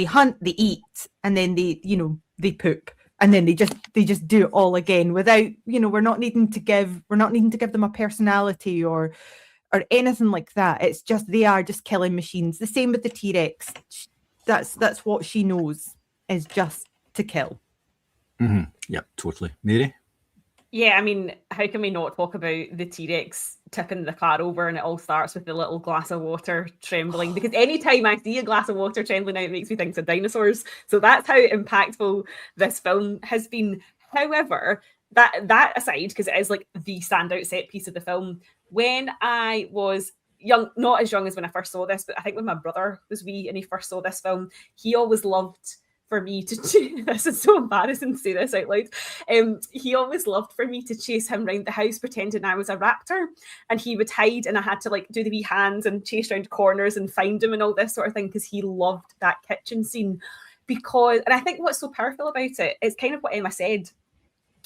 hunt, they eat, and then they poop, and then they just do it all again without, we're not needing to give them a personality or anything like that. It's just, they are just killing machines. The same with the T-Rex. That's what she knows, is just to kill. Yeah, totally. Mary? Yeah, I mean, how can we not talk about the T-Rex tipping the car over, and it all starts with the little glass of water trembling? Because anytime I see a glass of water trembling out, it makes me think of dinosaurs. So that's how impactful this film has been. However, that aside, because it is like the standout set piece of the film, when I was young, not as young as when I first saw this, but I think when my brother was wee and he first saw this film, he always loved for me to this is so embarrassing to say this out loud. He always loved for me to chase him around the house pretending I was a raptor, and he would hide and I had to like do the wee hands and chase around corners and find him and all this sort of thing, because he loved that kitchen scene. And I think what's so powerful about it is kind of what Emma said.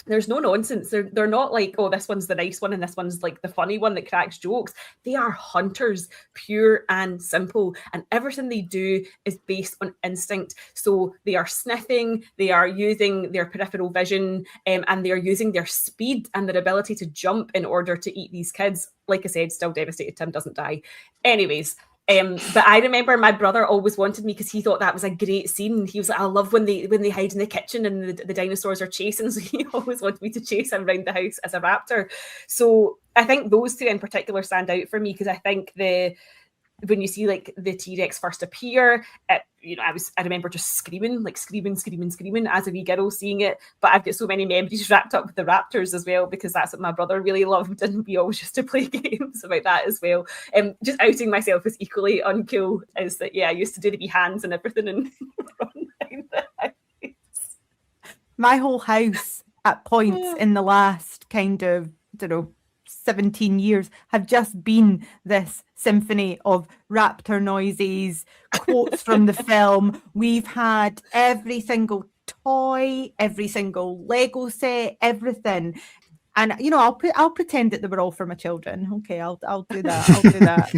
There's no nonsense. They're not like, oh, this one's the nice one and this one's like the funny one that cracks jokes. They are hunters, pure and simple, and everything they do is based on instinct. So they are sniffing, they are using their peripheral vision, and they are using their speed and their ability to jump in order to eat these kids. Like I said, still devastated Tim doesn't die. Anyways, but I remember my brother always wanted me, because he thought that was a great scene. He was like, I love when they hide in the kitchen and the dinosaurs are chasing. So he always wanted me to chase him around the house as a raptor. So I think those two in particular stand out for me, because I think when you see like the T-Rex first appear, I remember just screaming as a wee girl seeing it. But I've got so many memories wrapped up with the raptors as well, because that's what my brother really loved, and we always used to play games about that as well. Just outing myself as equally uncool is that, yeah, I used to do the wee hands and everything and run down the house. My whole house at points in the last kind of, 17 years have just been this symphony of raptor noises, quotes from the film. We've had every single toy, every single Lego set, everything. And you know, I'll pretend that they were all for my children. Okay, I'll do that. I'll do that.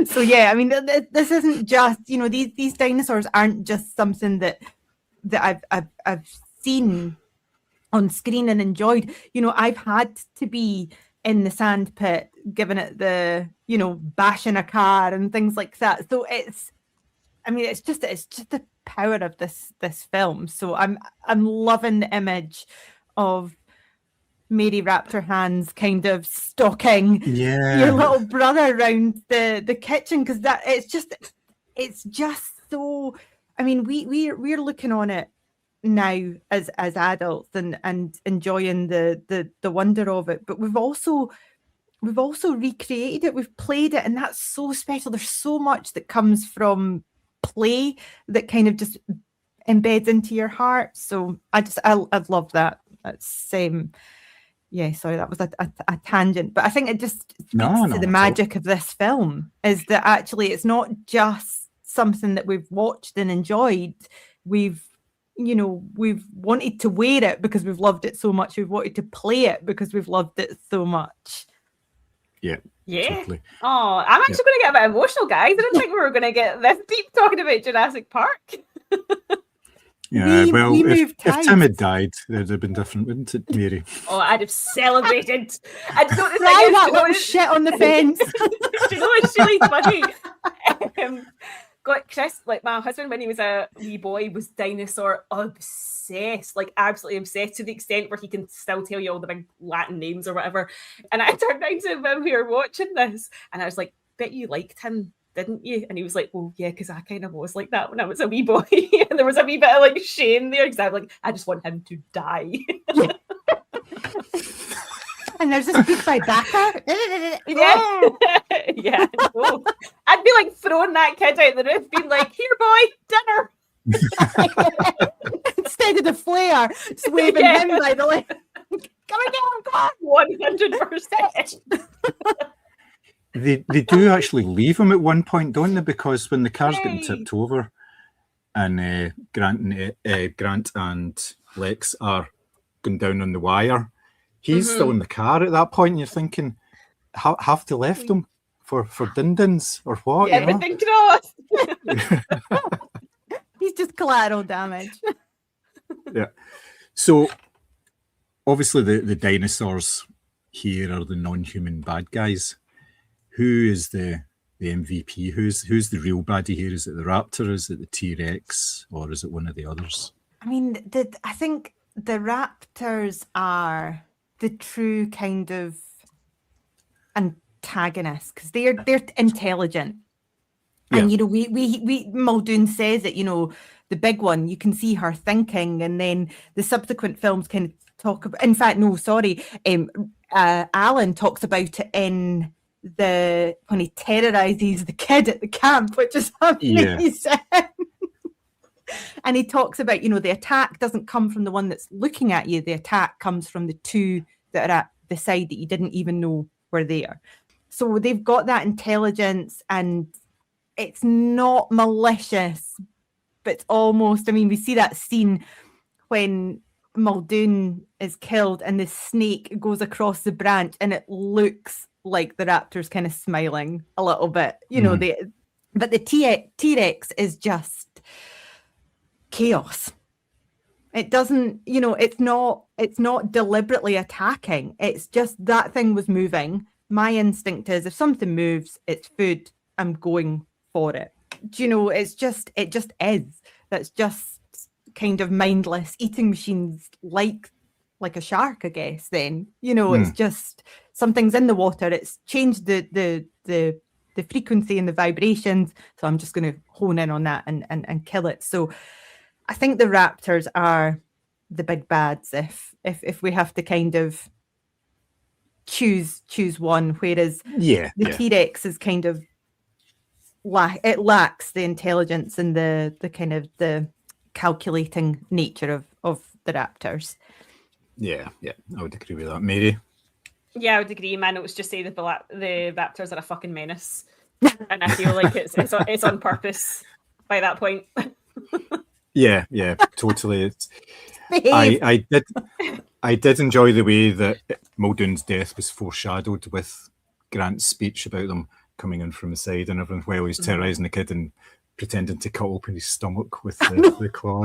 So yeah, I mean, this isn't just, you know, these dinosaurs aren't just something that I've seen on screen and enjoyed. You know, I've had to be in the sand pit, giving it the, you know, bashing a car and things like that. So it's just the power of this film. So I'm loving the image of Mary Raptor Hands kind of stalking your little brother around the kitchen, because that it's just so. I mean, we're looking on it now as adults and enjoying the wonder of it, but we've also recreated it, we've played it, and that's so special. There's so much that comes from play that kind of just embeds into your heart. So I love that. That's yeah, sorry, that was a tangent, but I think it just speaks to the magic of this film, is that actually it's not just something that we've watched and enjoyed. We've wanted to wear it because we've loved it so much. We've wanted to play it because we've loved it so much. Yeah. Totally. Oh, I'm actually going to get a bit emotional, guys. I didn't think we were going to get this deep talking about Jurassic Park. Yeah, if Tim had died, it would have been different, wouldn't it, Mary? Oh, I'd have celebrated. I'd throw that little shit on the fence. Do you know what's really funny? Chris, like my husband, when he was a wee boy, was dinosaur obsessed, like absolutely obsessed, to the extent where he can still tell you all the big Latin names or whatever. And I turned around to him when we were watching this, and I was like, "Bet you liked him, didn't you?" And he was like, "Well, yeah, because I kind of was like that when I was a wee boy." And there was a wee bit of like shame there, because I'm like, I just want him to die. Yeah. And there's this beat by Baka. Yeah. Yeah. No. I'd be like throwing that kid out the roof, being like, "Here, boy, dinner." Instead of the flare, just waving him by the way. Come again, come on. 100%. They do actually leave him at one point, don't they? Because when the car's getting tipped over, and Grant and Lex are going down on the wire, he's still in the car at that point, and you're thinking, have they left him for din-dins or what? Everything crossed. He's just collateral damage. Yeah. So obviously the dinosaurs here are the non-human bad guys. Who is the MVP? Who's the real baddie here? Is it the Raptor? Is it the T-Rex? Or is it one of the others? I mean, I think the Raptors are the true kind of antagonists, because they're intelligent. Yeah. And, you know, we Muldoon says it, you know, the big one, you can see her thinking, and then the subsequent films kind of talk about, in fact, no, sorry, Alan talks about it in when he terrorizes the kid at the camp, which is amazing. Yeah. And he talks about, you know, the attack doesn't come from the one that's looking at you. The attack comes from the two that are at the side that you didn't even know were there. So they've got that intelligence, and it's not malicious, but it's almost, I mean, we see that scene when Muldoon is killed and the snake goes across the branch, and it looks like the Raptor's kind of smiling a little bit, you know, but the T-Rex is just chaos. It doesn't, you know, it's not deliberately attacking. It's just that thing was moving. My instinct is if something moves, it's food, I'm going for it. Do you know, it just is. That's just kind of mindless eating machines, like a shark, I guess. Then, you know, it's just something's in the water. It's changed the frequency and the vibrations. So I'm just going to hone in on that and kill it. So I think the Raptors are the big bads if we have to kind of choose one, whereas the T-Rex is kind of it lacks the intelligence and the kind of the calculating nature of the Raptors. Yeah, I would agree with that. Mary? Yeah, I would agree. My notes just say the Raptors are a fucking menace, and I feel like it's on purpose by that point. Yeah, totally. I did enjoy the way that Muldoon's death was foreshadowed with Grant's speech about them coming in from the side and everything while he's terrorising the kid and pretending to cut open his stomach with the claw.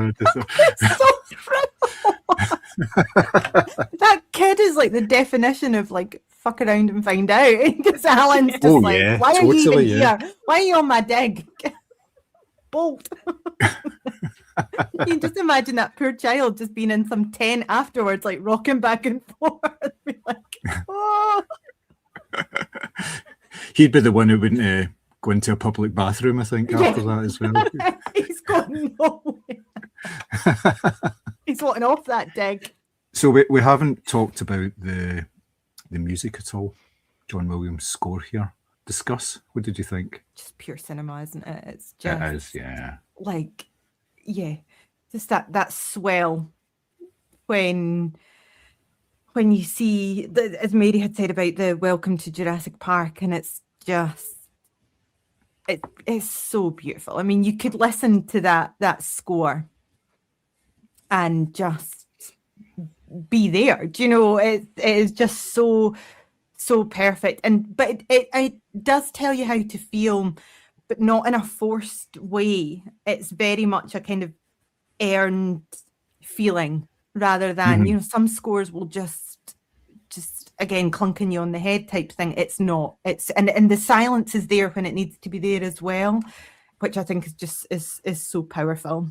That kid is like the definition of like fuck around and find out. Because Alan's just why are you even here? Why are you on my dig? Bolt. You can just imagine that poor child just being in some tent afterwards, like rocking back and forth. Be like, oh. He'd be the one who wouldn't go into a public bathroom, I think, after that as well. He's going nowhere. He's wanting off that dig. So we haven't talked about the music at all. John Williams' score here. Discuss. What did you think? Just pure cinema, isn't it? It's just it is, yeah. Like, yeah, just that swell when you see, as Mary had said about the Welcome to Jurassic Park, and it's just it's so beautiful. I mean, you could listen to that score and just be there. Do you know? It is just so perfect, but it does tell you how to feel, but not in a forced way. It's very much a kind of earned feeling rather than you know, some scores will just again clunking you on the head type thing. It's not. It's and the silence is there when it needs to be there as well, which I think is so powerful.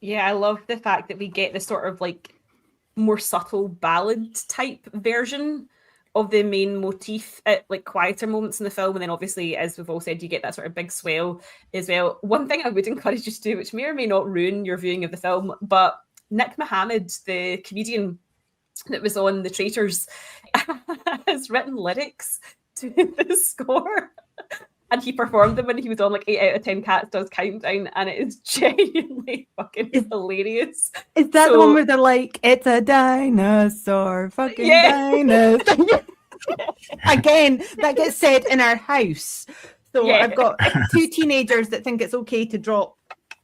Yeah, I love the fact that we get this sort of like more subtle ballad type version of the main motif at like quieter moments in the film, and then obviously, as we've all said, you get that sort of big swell as well. One thing I would encourage you to do, which may or may not ruin your viewing of the film, but Nick Mohammed, the comedian that was on The Traitors, has written lyrics to the score, and he performed them when he was on like 8 out of 10 Cats Does Countdown, and it is genuinely fucking hilarious. Is that the one where they're like, it's a dinosaur, fucking dinosaur? Again, that gets said in our house. So I've got 2 teenagers that think it's okay to drop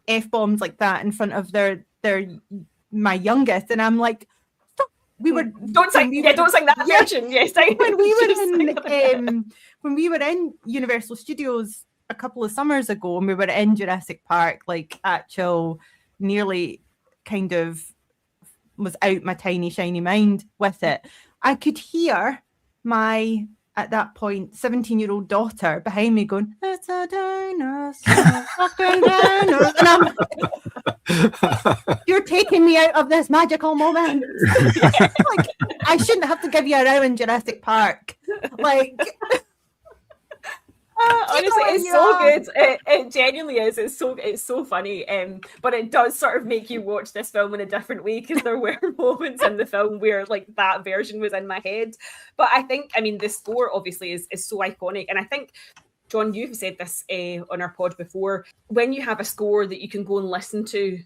F-bombs like that in front of my youngest, and I'm like, stop. Don't sing that version. Yes, when we were in Universal Studios a couple of summers ago, and we were in Jurassic Park, like actual nearly kind of was out my tiny shiny mind with it. I could hear my, at that point, 17-year-old daughter behind me going, it's a dinosaur, fucking dinosaur. And I'm like, you're taking me out of this magical moment. Like, I shouldn't have to give you a row in Jurassic Park. Like, honestly, it's so good. It genuinely is. It's so funny. But it does sort of make you watch this film in a different way, because there were moments in the film where like that version was in my head. But I think, I mean, the score obviously is so iconic, and I think, John, you've said this on our pod before. When you have a score that you can go and listen to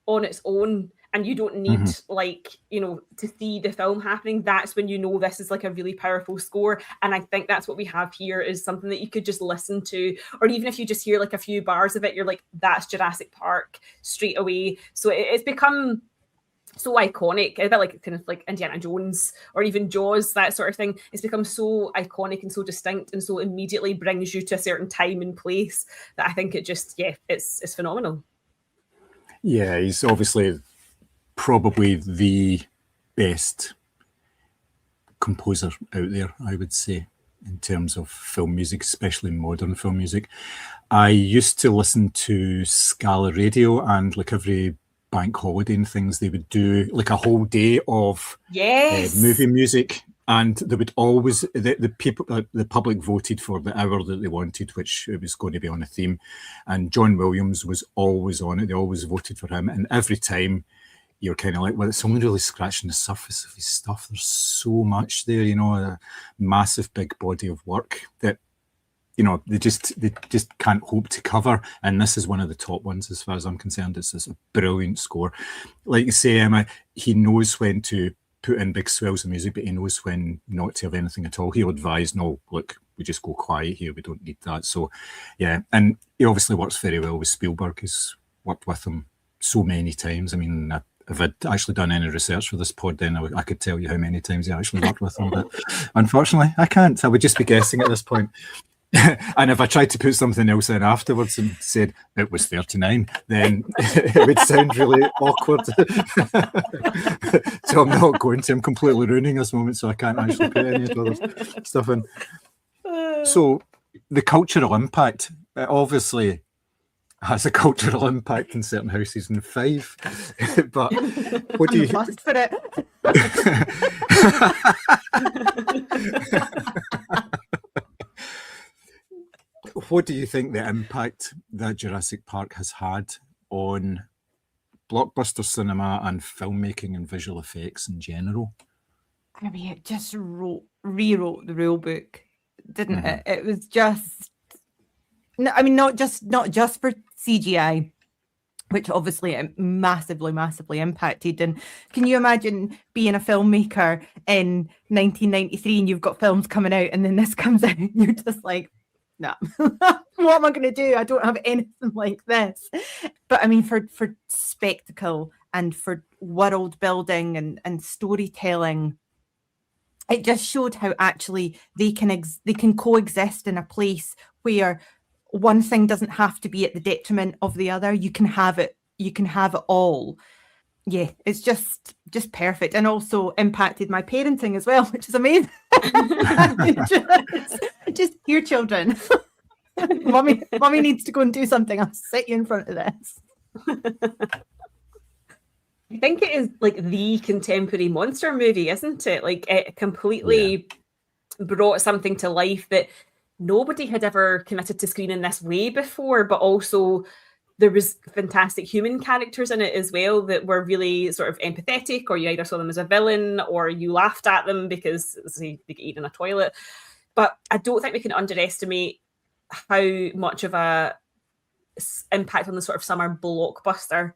on its own, and you don't need like, you know, to see the film happening, that's when you know this is like a really powerful score. And I think that's what we have here, is something that you could just listen to, or even if you just hear like a few bars of it, you're like, that's Jurassic Park straight away. So it's become so iconic, a bit like kind of like Indiana Jones or even Jaws, that sort of thing. It's become so iconic and so distinct, and so immediately brings you to a certain time and place that I think it just, it's phenomenal. Yeah, he's obviously probably the best composer out there, I would say, in terms of film music, especially modern film music. I used to listen to Scala Radio, and like every bank holiday and things, they would do like a whole day of movie music, and they would always, the people, the public voted for the hour that they wanted, which it was going to be on a theme, and John Williams was always on it. They always voted for him, and every time you're kind of like, well, it's only really scratching the surface of his stuff. There's so much there, you know, a massive big body of work that, you know, they just can't hope to cover. And this is one of the top ones as far as I'm concerned. It's a brilliant score. Like you say, Emma, he knows when to put in big swells of music, but he knows when not to have anything at all. He'll advise, no, look, we just go quiet here. We don't need that. So, yeah. And he obviously works very well with Spielberg. He's worked with him so many times. I mean, if I'd actually done any research for this pod, then I could tell you how many times he actually worked with him. But unfortunately, I can't. I would just be guessing at this point. And if I tried to put something else in afterwards and said it was 39, then it would sound really awkward. So I'm not going to. I'm completely ruining this moment, so I can't actually put any of the other stuff in. So the cultural impact, it obviously has a cultural impact in certain houses in 5. But what do you... Must for it. What do you think the impact that Jurassic Park has had on blockbuster cinema and filmmaking and visual effects in general? I mean, it just rewrote the rule book, didn't it? It was just, no, I mean, not just for CGI, which obviously it massively impacted. And can you imagine being a filmmaker in 1993 and you've got films coming out and then this comes out and you're just like, no, what am I going to do? I don't have anything like this. But I mean, for spectacle and for world building and storytelling, it just showed how actually they can coexist in a place where one thing doesn't have to be at the detriment of the other. You can have it all. Yeah, it's just perfect, and also impacted my parenting as well, which is amazing. just here, children. Mommy needs to go and do something. I'll sit you in front of this. I think it is like the contemporary monster movie, isn't it? Like it completely brought something to life that nobody had ever committed to screen in this way before, but also there was fantastic human characters in it as well that were really sort of empathetic, or you either saw them as a villain or you laughed at them because they get eaten in a toilet. But I don't think we can underestimate how much of a impact on the sort of summer blockbuster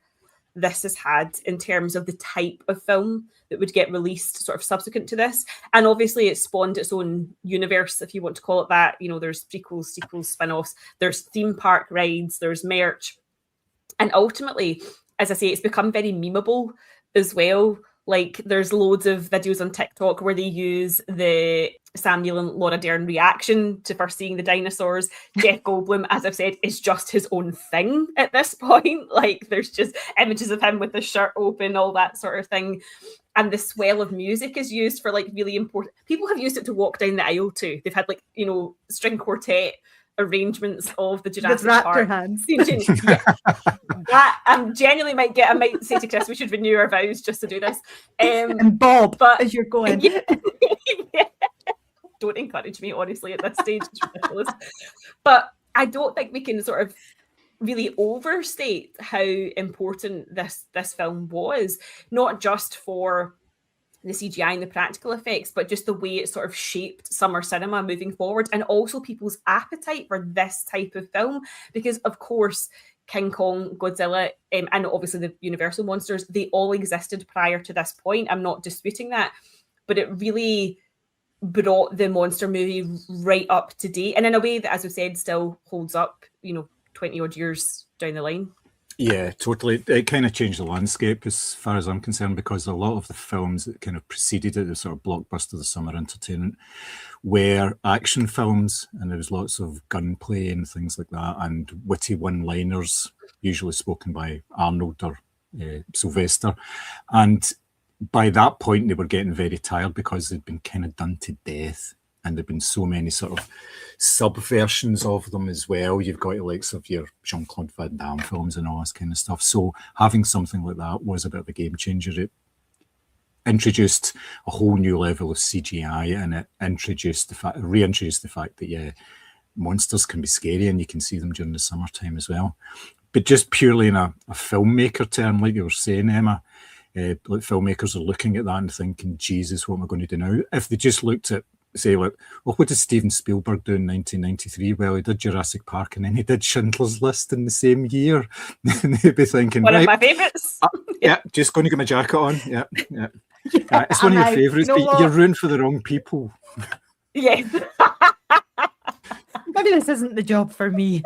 this has had in terms of the type of film that would get released sort of subsequent to this. And obviously it spawned its own universe, if you want to call it that. You know, there's prequels, sequels, spin-offs, there's theme park rides, there's merch. And ultimately, as I say, it's become very memeable as well. Like there's loads of videos on TikTok where they use the Samuel and Laura Dern reaction to first seeing the dinosaurs. Jeff Goldblum, as I've said, is just his own thing at this point. Like there's just images of him with the shirt open, all that sort of thing. And the swell of music is used for like really important... People have used it to walk down the aisle to. They've had like, you know, string quartet arrangements of the Jurassic Park. Hands. That genuinely might say to Chris, we should renew our vows just to do this. And Bob, but as you're going. Yeah. Don't encourage me, honestly, at this stage. It's ridiculous. But I don't think we can sort of really overstate how important this film was, not just for the CGI and the practical effects, but just the way it sort of shaped summer cinema moving forward, and also people's appetite for this type of film. Because, of course, King Kong, Godzilla, and obviously the Universal monsters, they all existed prior to this point. I'm not disputing that. But it really brought the monster movie right up to date. And in a way that, as we said, still holds up, 20-odd years down the line. Yeah, totally. It kind of changed the landscape as far as I'm concerned, because a lot of the films that kind of preceded it, the sort of blockbuster, the summer entertainment, were action films, and there was lots of gunplay and things like that, and witty one-liners, usually spoken by Arnold or Sylvester. And by that point, they were getting very tired because they'd been kind of done to death. And there've been so many sort of subversions of them as well. You've got the likes of your Jean-Claude Van Damme films and all this kind of stuff. So having something like that was a bit of a game changer. It introduced a whole new level of CGI, and it reintroduced the fact that, monsters can be scary and you can see them during the summertime as well. But just purely in a filmmaker term, like you were saying, Emma, like filmmakers are looking at that and thinking, Jesus, what am I going to do now? If they just looked at, say, like, well, what did Steven Spielberg do in 1993? Well, he did Jurassic Park and then he did Schindler's List in the same year. And they'd be thinking, one of my favourites. Just going to get my jacket on. Yeah. It's one of your favourites, but you're ruined for the wrong people. Yeah. Maybe this isn't the job for me.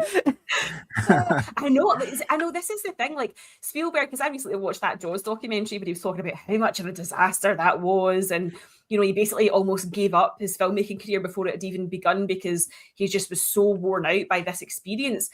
I know this is the thing, like Spielberg, because I recently watched that Jaws documentary, but he was talking about how much of a disaster that was, and he basically almost gave up his filmmaking career before it had even begun because he just was so worn out by this experience.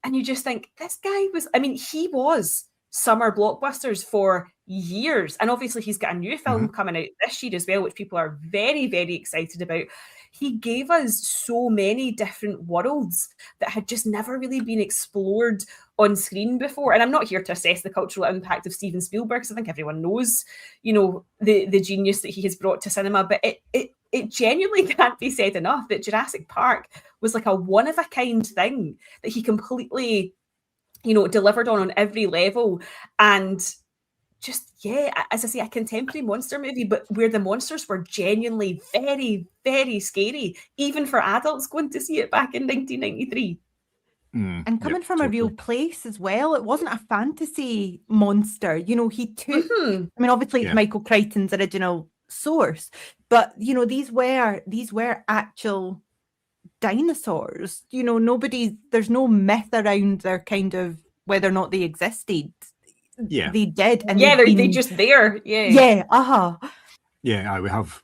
And you just think, this guy was, he was summer blockbusters for years, and obviously he's got a new film coming out this year as well, which people are very, very excited about. He gave us so many different worlds that had just never really been explored on screen before. And I'm not here to assess the cultural impact of Steven Spielberg, because I think everyone knows, the genius that he has brought to cinema. But it genuinely can't be said enough that Jurassic Park was like a one-of-a-kind thing that he completely, delivered on every level. And just, as I say, a contemporary monster movie, but where the monsters were genuinely very, very scary, even for adults going to see it back in 1993. And coming from a real place as well. It wasn't a fantasy monster. He took, obviously it's Michael Crichton's original source, but, these were actual dinosaurs. There's no myth around their kind of whether or not they existed. Yeah, they did, and they just there. We have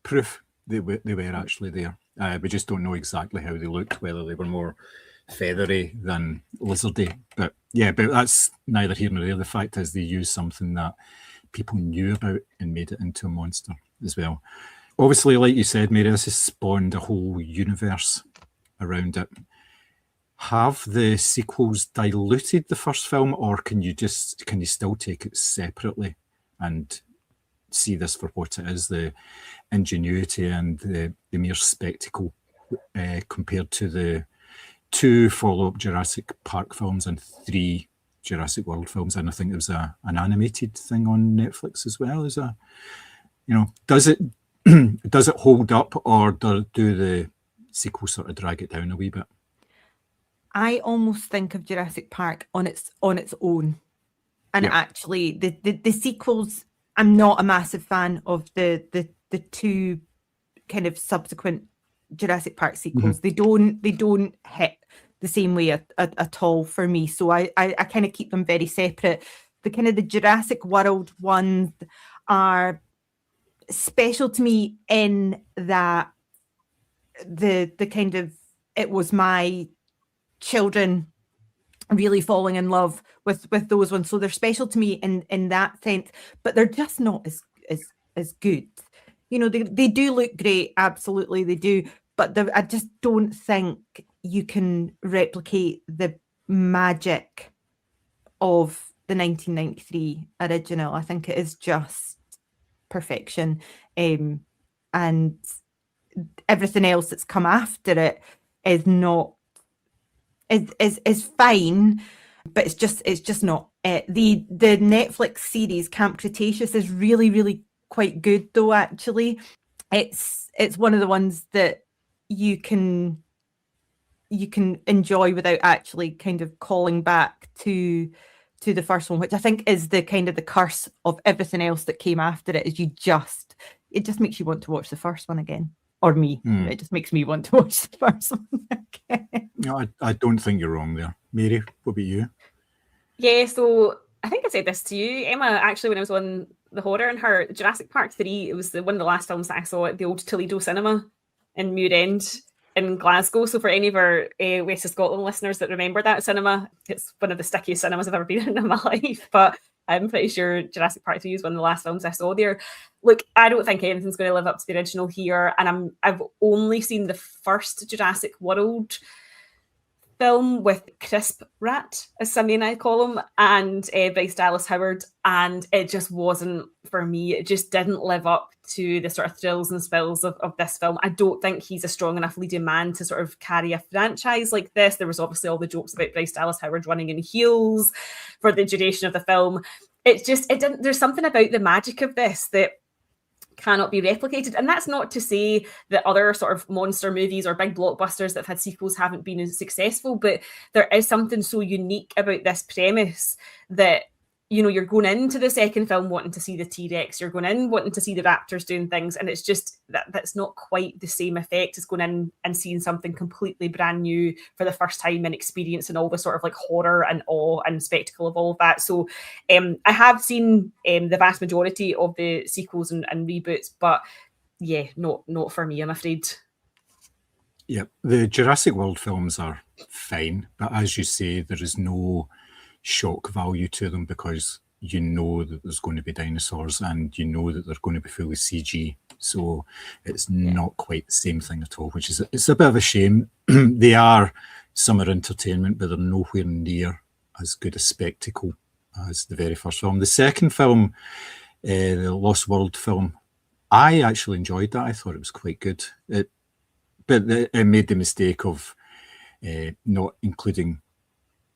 proof they were actually there. We just don't know exactly how they looked, whether they were more feathery than lizardy. But that's neither here nor there. The fact is, they used something that people knew about and made it into a monster as well. Obviously, like you said, Mary, this has spawned a whole universe around it. Have the sequels diluted the first film, or can you still take it separately and see this for what it is, the ingenuity and the mere spectacle compared to the 2 follow-up Jurassic Park films and 3 Jurassic World films? And I think there was an animated thing on Netflix as well. Does it hold up, or do the sequels sort of drag it down a wee bit? I almost think of Jurassic Park on its own, and actually the sequels, I'm not a massive fan of the 2 kind of subsequent Jurassic Park sequels. They don't hit the same way at all for me. So I kind of keep them very separate. The Jurassic World ones are special to me in that the kind of, it was my children really falling in love with those ones, so they're special to me in that sense, but they're just not as good. They do look great, absolutely they do, but I just don't think you can replicate the magic of the 1993 original. I think it is just perfection, and everything else that's come after it is not is fine, but it's just not it. The Netflix series Camp Cretaceous is really, really quite good though. Actually, it's one of the ones that you can enjoy without actually kind of calling back to the first one, which I think is the kind of the curse of everything else that came after it. Is it just makes you want to watch the first one again. Or me. It just makes me want to watch the first one again. No, I don't think you're wrong there. Mary, what about you? Yeah, so I think I said this to you, Emma, actually, when I was on The Horror and Her, Jurassic Park 3, it was one of the last films that I saw at the old Toledo Cinema in Muir End in Glasgow. So for any of our West of Scotland listeners that remember that cinema, it's one of the stickiest cinemas I've ever been in my life. But I'm pretty sure Jurassic Park 3 is one of the last films I saw there. Look, I don't think anything's going to live up to the original here, and I've only seen the first Jurassic World film with Crisp Rat, as Sammy and I call him, and Bryce Dallas Howard, and it just wasn't for me. It just didn't live up to the sort of thrills and spills of this film. I don't think he's a strong enough leading man to sort of carry a franchise like this. There was obviously all the jokes about Bryce Dallas Howard running in heels for the duration of the film. It didn't. There's something about the magic of this that cannot be replicated. And that's not to say that other sort of monster movies or big blockbusters that have had sequels haven't been as successful, but there is something so unique about this premise that you're going into the second film wanting to see the T-Rex, you're going in wanting to see the raptors doing things, and it's just that's not quite the same effect as going in and seeing something completely brand new for the first time and experiencing all the sort of like horror and awe and spectacle of all of that. So I have seen the vast majority of the sequels and reboots, but yeah, not for me, I'm afraid. Yeah, the Jurassic World films are fine, but as you say, there is no shock value to them because you know that there's going to be dinosaurs and you know that they're going to be fully CG. So it's not quite the same thing at all, which is it's a bit of a shame. They are summer entertainment, but they're nowhere near as good a spectacle as the very first film. The second film, the Lost World film, I actually enjoyed that. I thought it was quite good. But it made the mistake of not including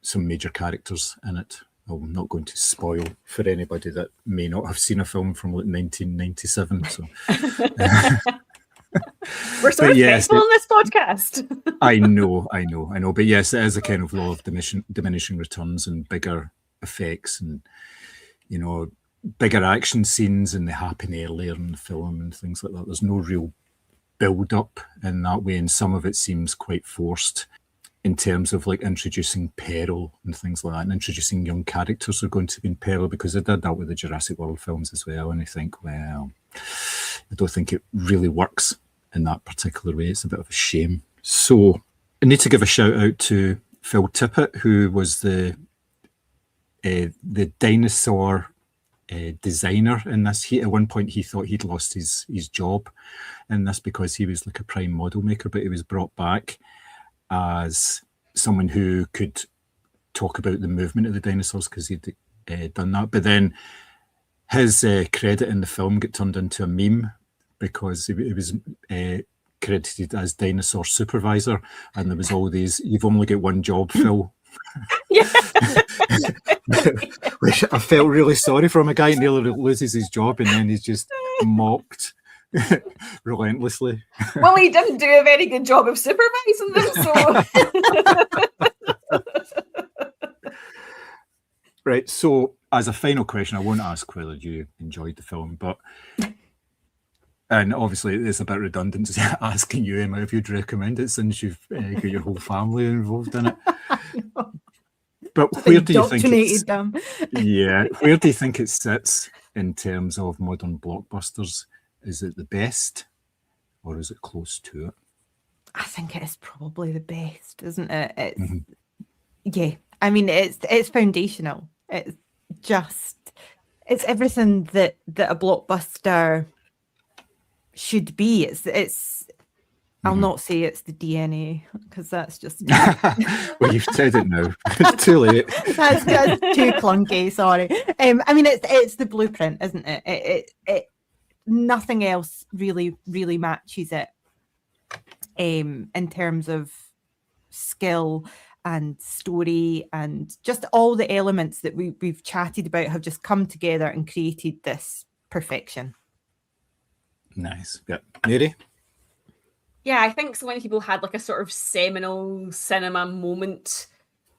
some major characters in it. I'm not going to spoil for anybody that may not have seen a film from like 1997. So we're sort of faithful in this podcast. I know. But yes, it is a kind of law of diminishing returns and bigger effects and, bigger action scenes, and they happen earlier in the film and things like that. There's no real build up in that way, and some of it seems quite forced in terms of like introducing peril and things like that, and introducing young characters who are going to be in peril, because they did that with the Jurassic World films as well. And I think, well, I don't think it really works in that particular way. It's a bit of a shame. So I need to give a shout out to Phil Tippett, who was the dinosaur designer in this. At one point he thought he'd lost his job in this because he was like a prime model maker, but he was brought back as someone who could talk about the movement of the dinosaurs because he'd done that. But then his credit in the film got turned into a meme because it was credited as dinosaur supervisor, and there was all these, you've only got one job, Phil. Which I felt really sorry for him. A guy nearly loses his job and then he's just mocked relentlessly. Well, he didn't do a very good job of supervising them, so Right, so as a final question, I won't ask whether you enjoyed the film, but and obviously it's a bit redundant asking you, Emma, if you'd recommend it since you've got your whole family involved in it. But where do you think where do you think it sits in terms of modern blockbusters? Is it the best, or is it close to it? I think it is probably the best, isn't it? It's yeah. I mean, it's foundational. It's everything that a blockbuster should be. It's I'll not say it's the DNA because that's just well, you've said it now. It's too late. that's too clunky. Sorry. I mean, it's the blueprint, isn't it? It nothing else really matches it. In terms of skill and story and just all the elements that we've chatted about have just come together and created this perfection. Nice. Yeah, Mary. Yeah, I think so many people had like a sort of seminal cinema moment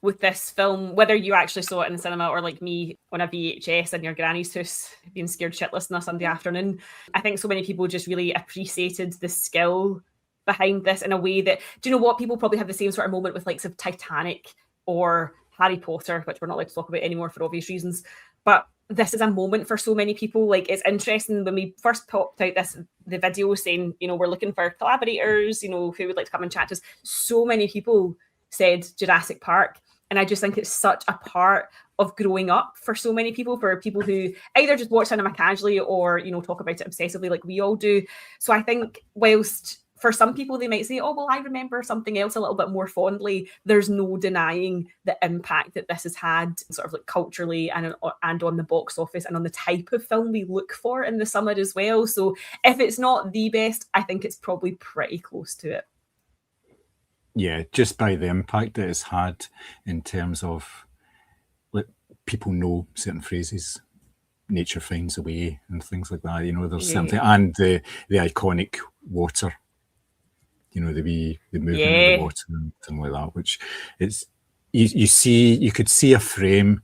with this film, whether you actually saw it in the cinema or like me on a VHS in your granny's house being scared shitless on a Sunday afternoon. I think so many people just really appreciated the skill behind this in a way that, do you know what, people probably have the same sort of moment with likes of Titanic or Harry Potter, which we're not allowed to talk about anymore for obvious reasons. But this is a moment for so many people. Like, it's interesting when we first popped out the video saying, we're looking for collaborators, who would like to come and chat to us. So many people said Jurassic Park. And I just think it's such a part of growing up for so many people, for people who either just watch cinema casually or, talk about it obsessively like we all do. So I think whilst for some people they might say, oh, well, I remember something else a little bit more fondly, there's no denying the impact that this has had sort of like culturally and on the box office and on the type of film we look for in the summer as well. So if it's not the best, I think it's probably pretty close to it. Yeah, just by the impact that it's had in terms of like people know certain phrases, nature finds a way and things like that. There's something, and the iconic water, the movement of the water and things like that, which is you could see a frame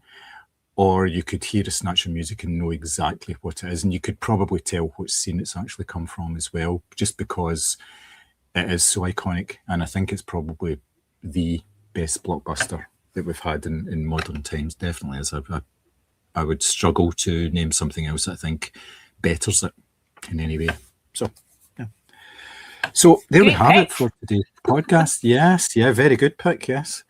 or you could hear a snatch of music and know exactly what it is, and you could probably tell what scene it's actually come from as well, just because it is so iconic. And I think it's probably the best blockbuster that we've had in modern times. Definitely is. I would struggle to name something else that I think betters it in any way. So, yeah. So there we Great have pick. it for today's podcast. Yes, yeah, very good pick, yes.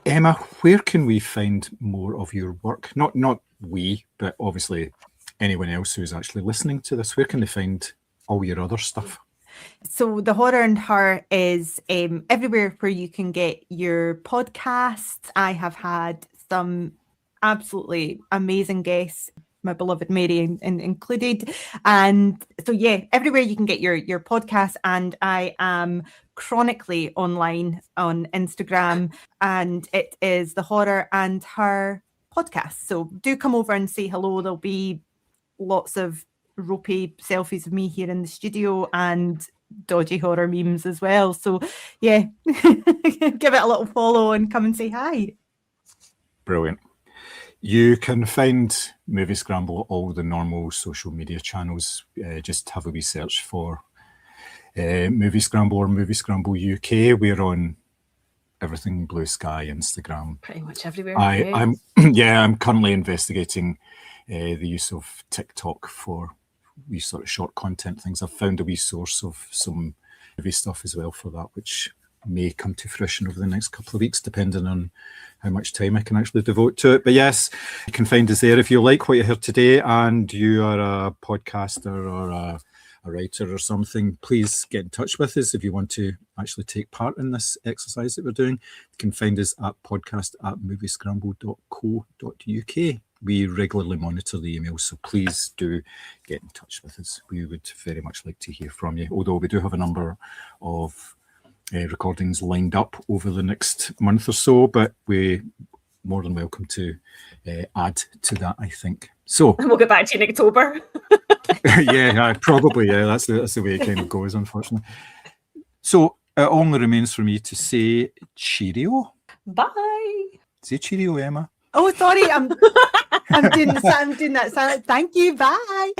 Emma, where can we find more of your work? Not we, but obviously anyone else who's actually listening to this. Where can they find all your other stuff? So The Horror and Her is everywhere where you can get your podcasts. I have had some absolutely amazing guests, my beloved Mary included. And so, yeah, everywhere you can get your podcast. And I am chronically online on Instagram, and it is The Horror and Her podcast. So do come over and say hello. There'll be lots of ropey selfies of me here in the studio and dodgy horror memes as well. So yeah, give it a little follow and come and say hi. Brilliant. You can find Moviescramble all the normal social media channels. Just have a wee search for Moviescramble or Moviescramble UK. We're on everything: Blue Sky, Instagram, Pretty much everywhere. I'm currently investigating the use of TikTok for wee sort of short content things. I've found a wee source of some movie stuff as well for that, which may come to fruition over the next couple of weeks, depending on how much time I can actually devote to it. But yes, you can find us there if you like what you heard today and you are a podcaster or a writer or something. Please get in touch with us if you want to actually take part in this exercise that we're doing. You can find us at podcast@moviescramble.co.uk. We regularly monitor the emails, so please do get in touch with us. We would very much like to hear from you, although we do have a number of recordings lined up over the next month or so, but we're more than welcome to add to that, I think. So And we'll get back to you in October. probably, yeah, that's the way it kind of goes, unfortunately. So it only remains for me to say cheerio. Bye. Say cheerio, Emma. Oh, sorry, I'm doing that sound. Thank you. Bye.